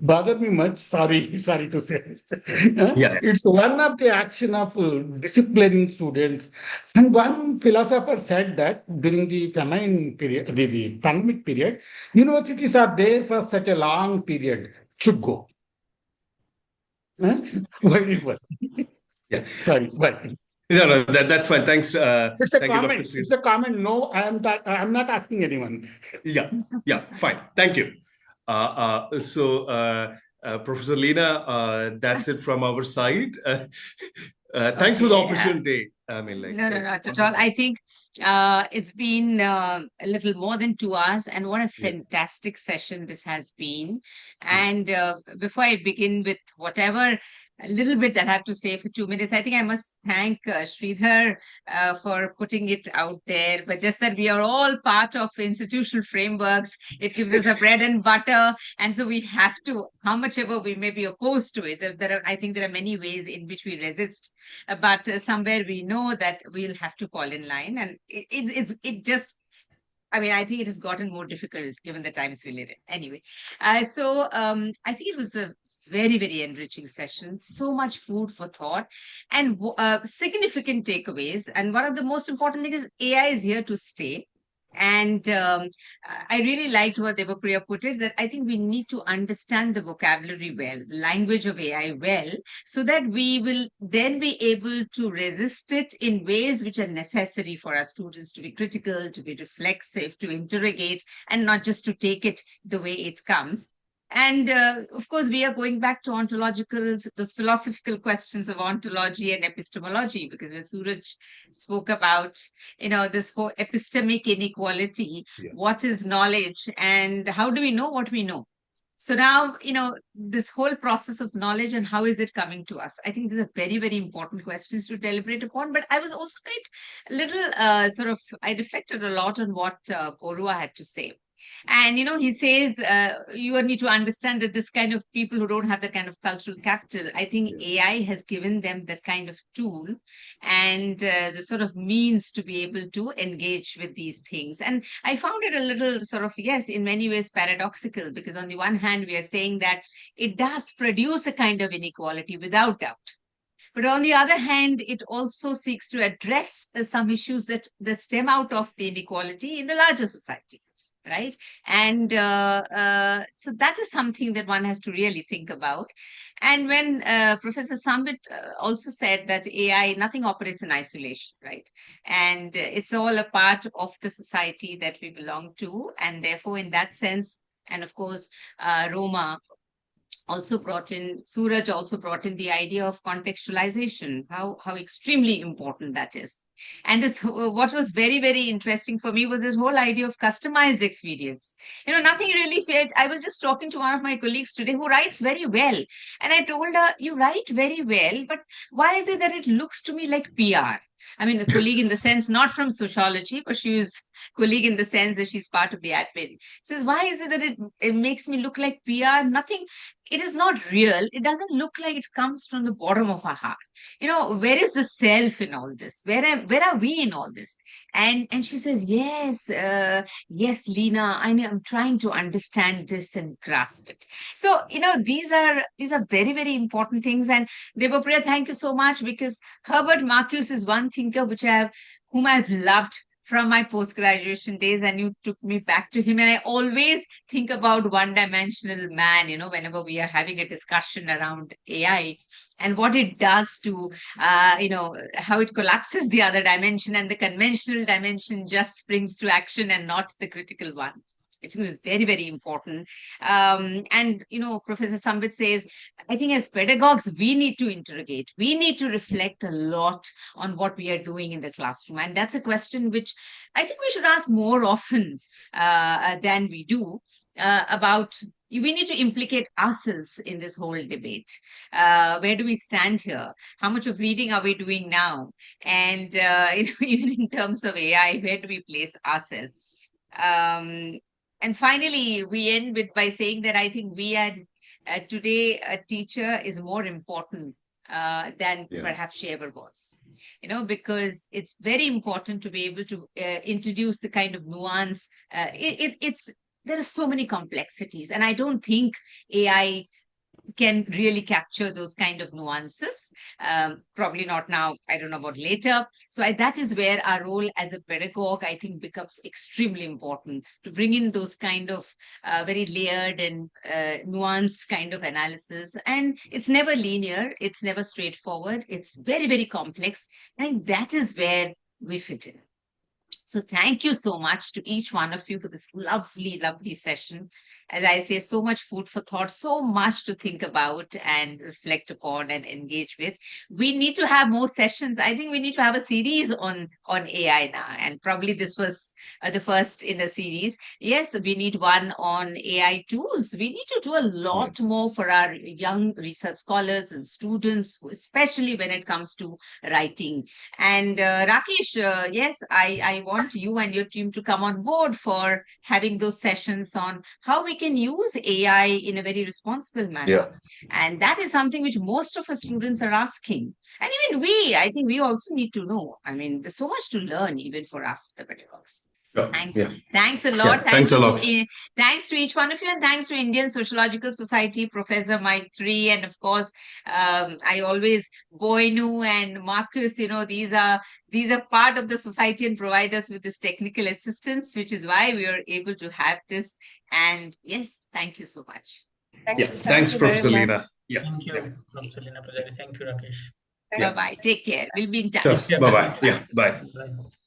bother me much. Sorry to say. It's one of the action of disciplining students. And one philosopher said that during the famine period, the pandemic period, universities are there for such a long period. Should go. Why it was? Yeah. Sorry. No, that's fine. Thanks. It's a comment. It's a comment. No, I'm not asking anyone. Yeah. Fine. Thank you. Professor Leena, that's it from our side. Thanks for the opportunity. No, not at all. I think it's been a little more than 2 hours, and what a fantastic session this has been. And before I begin with whatever a little bit that I have to say for 2 minutes, I think I must thank Sridhar for putting it out there. But just that we are all part of institutional frameworks, it gives us a bread and butter. And so we have to, how much ever we may be opposed to it, I think there are many ways in which we resist. But somewhere we know that we'll have to fall in line. And it just, I mean, I think it has gotten more difficult given the times we live in. Anyway, I think it was a very, very enriching session, so much food for thought and significant takeaways. And one of the most important things is AI is here to stay. And I really liked what Debapriya put it, that I think we need to understand the vocabulary well, the language of AI well, so that we will then be able to resist it in ways which are necessary for our students to be critical, to be reflexive, to interrogate, and not just to take it the way it comes. And of course, we are going back to ontological, those philosophical questions of ontology and epistemology, because when Suraj spoke about, this whole epistemic inequality, what is knowledge and how do we know what we know? So now, this whole process of knowledge and how is it coming to us? I think these are very, very important questions to deliberate upon. But I was also quite a little I reflected a lot on what Porua had to say. And, he says, you need to understand that this kind of people who don't have that kind of cultural capital, I think AI has given them that kind of tool and the sort of means to be able to engage with these things. And I found it a little in many ways paradoxical, because on the one hand, we are saying that it does produce a kind of inequality without doubt. But on the other hand, it also seeks to address some issues that stem out of the inequality in the larger society. Right. And so that is something that one has to really think about. And when Professor Sambit also said that AI, nothing operates in isolation, right? And it's all a part of the society that we belong to. And therefore, in that sense, and of course, Roma also brought in, Suraj also brought in the idea of contextualization, how extremely important that is. And what was very, very interesting for me was this whole idea of customized experience. Nothing really fit. I was just talking to one of my colleagues today who writes very well. And I told her, you write very well, but why is it that it looks to me like PR? I mean, a colleague in the sense, not from sociology, but she was colleague in the sense that she's part of the admin. Says, why is it that it makes me look like PR? Nothing. It is not real. It doesn't look like it comes from the bottom of our heart. Where is the self in all this? Where are we in all this? And she says, yes, Leena, I'm trying to understand this and grasp it. So, these are very, very important things. And Debapriya, thank you so much, because Herbert Marcuse is one thinker whom I've loved from my post-graduation days, and you took me back to him. And I always think about one-dimensional man, whenever we are having a discussion around AI and what it does to, how it collapses the other dimension, and the conventional dimension just springs to action and not the critical one. It was very, very important. And, Professor Sambit says, I think as pedagogues, we need to interrogate. We need to reflect a lot on what we are doing in the classroom. And that's a question which I think we should ask more often than we do about. We need to implicate ourselves in this whole debate. Where do we stand here? How much of reading are we doing now? And even in terms of AI, where do we place ourselves? And finally, we end by saying that I think we had today, a teacher is more important than perhaps she ever was, because it's very important to be able to introduce the kind of nuance. There are so many complexities, and I don't think AI can really capture those kind of nuances. Probably not now, I don't know about later. So that is where our role as a pedagogue, I think, becomes extremely important, to bring in those kind of very layered and nuanced kind of analysis. And it's never linear, it's never straightforward, it's very, very complex. And that is where we fit in. So thank you so much to each one of you for this lovely, lovely session. As I say, so much food for thought, so much to think about and reflect upon and engage with. We need to have more sessions. I think we need to have a series on AI now, and probably this was the first in a series. Yes, we need one on AI tools. We need to do a lot more for our young research scholars and students, especially when it comes to writing. And Rakesh, yes, I want you and your team to come on board for having those sessions on how we can use AI in a very responsible manner. Yeah. And that is something which most of our students are asking. And even we, I think we also need to know. I mean, there's so much to learn even for us, the pedagogues. Sure. Thanks. Yeah. Thanks a lot. Yeah, thanks a lot. Thanks to each one of you, and thanks to Indian Sociological Society, Professor Maitri, and of course, I always Boinu and Marcus. These are part of the society and provide us with this technical assistance, which is why we are able to have this. And yes, thank you so much. Thanks, Professor Leena. Yeah. Thank you, Professor Leena Pujari. Thank you, Rakesh. Bye-bye. Take care. We'll be in touch. Sure. Bye-bye. Yeah, bye. Bye.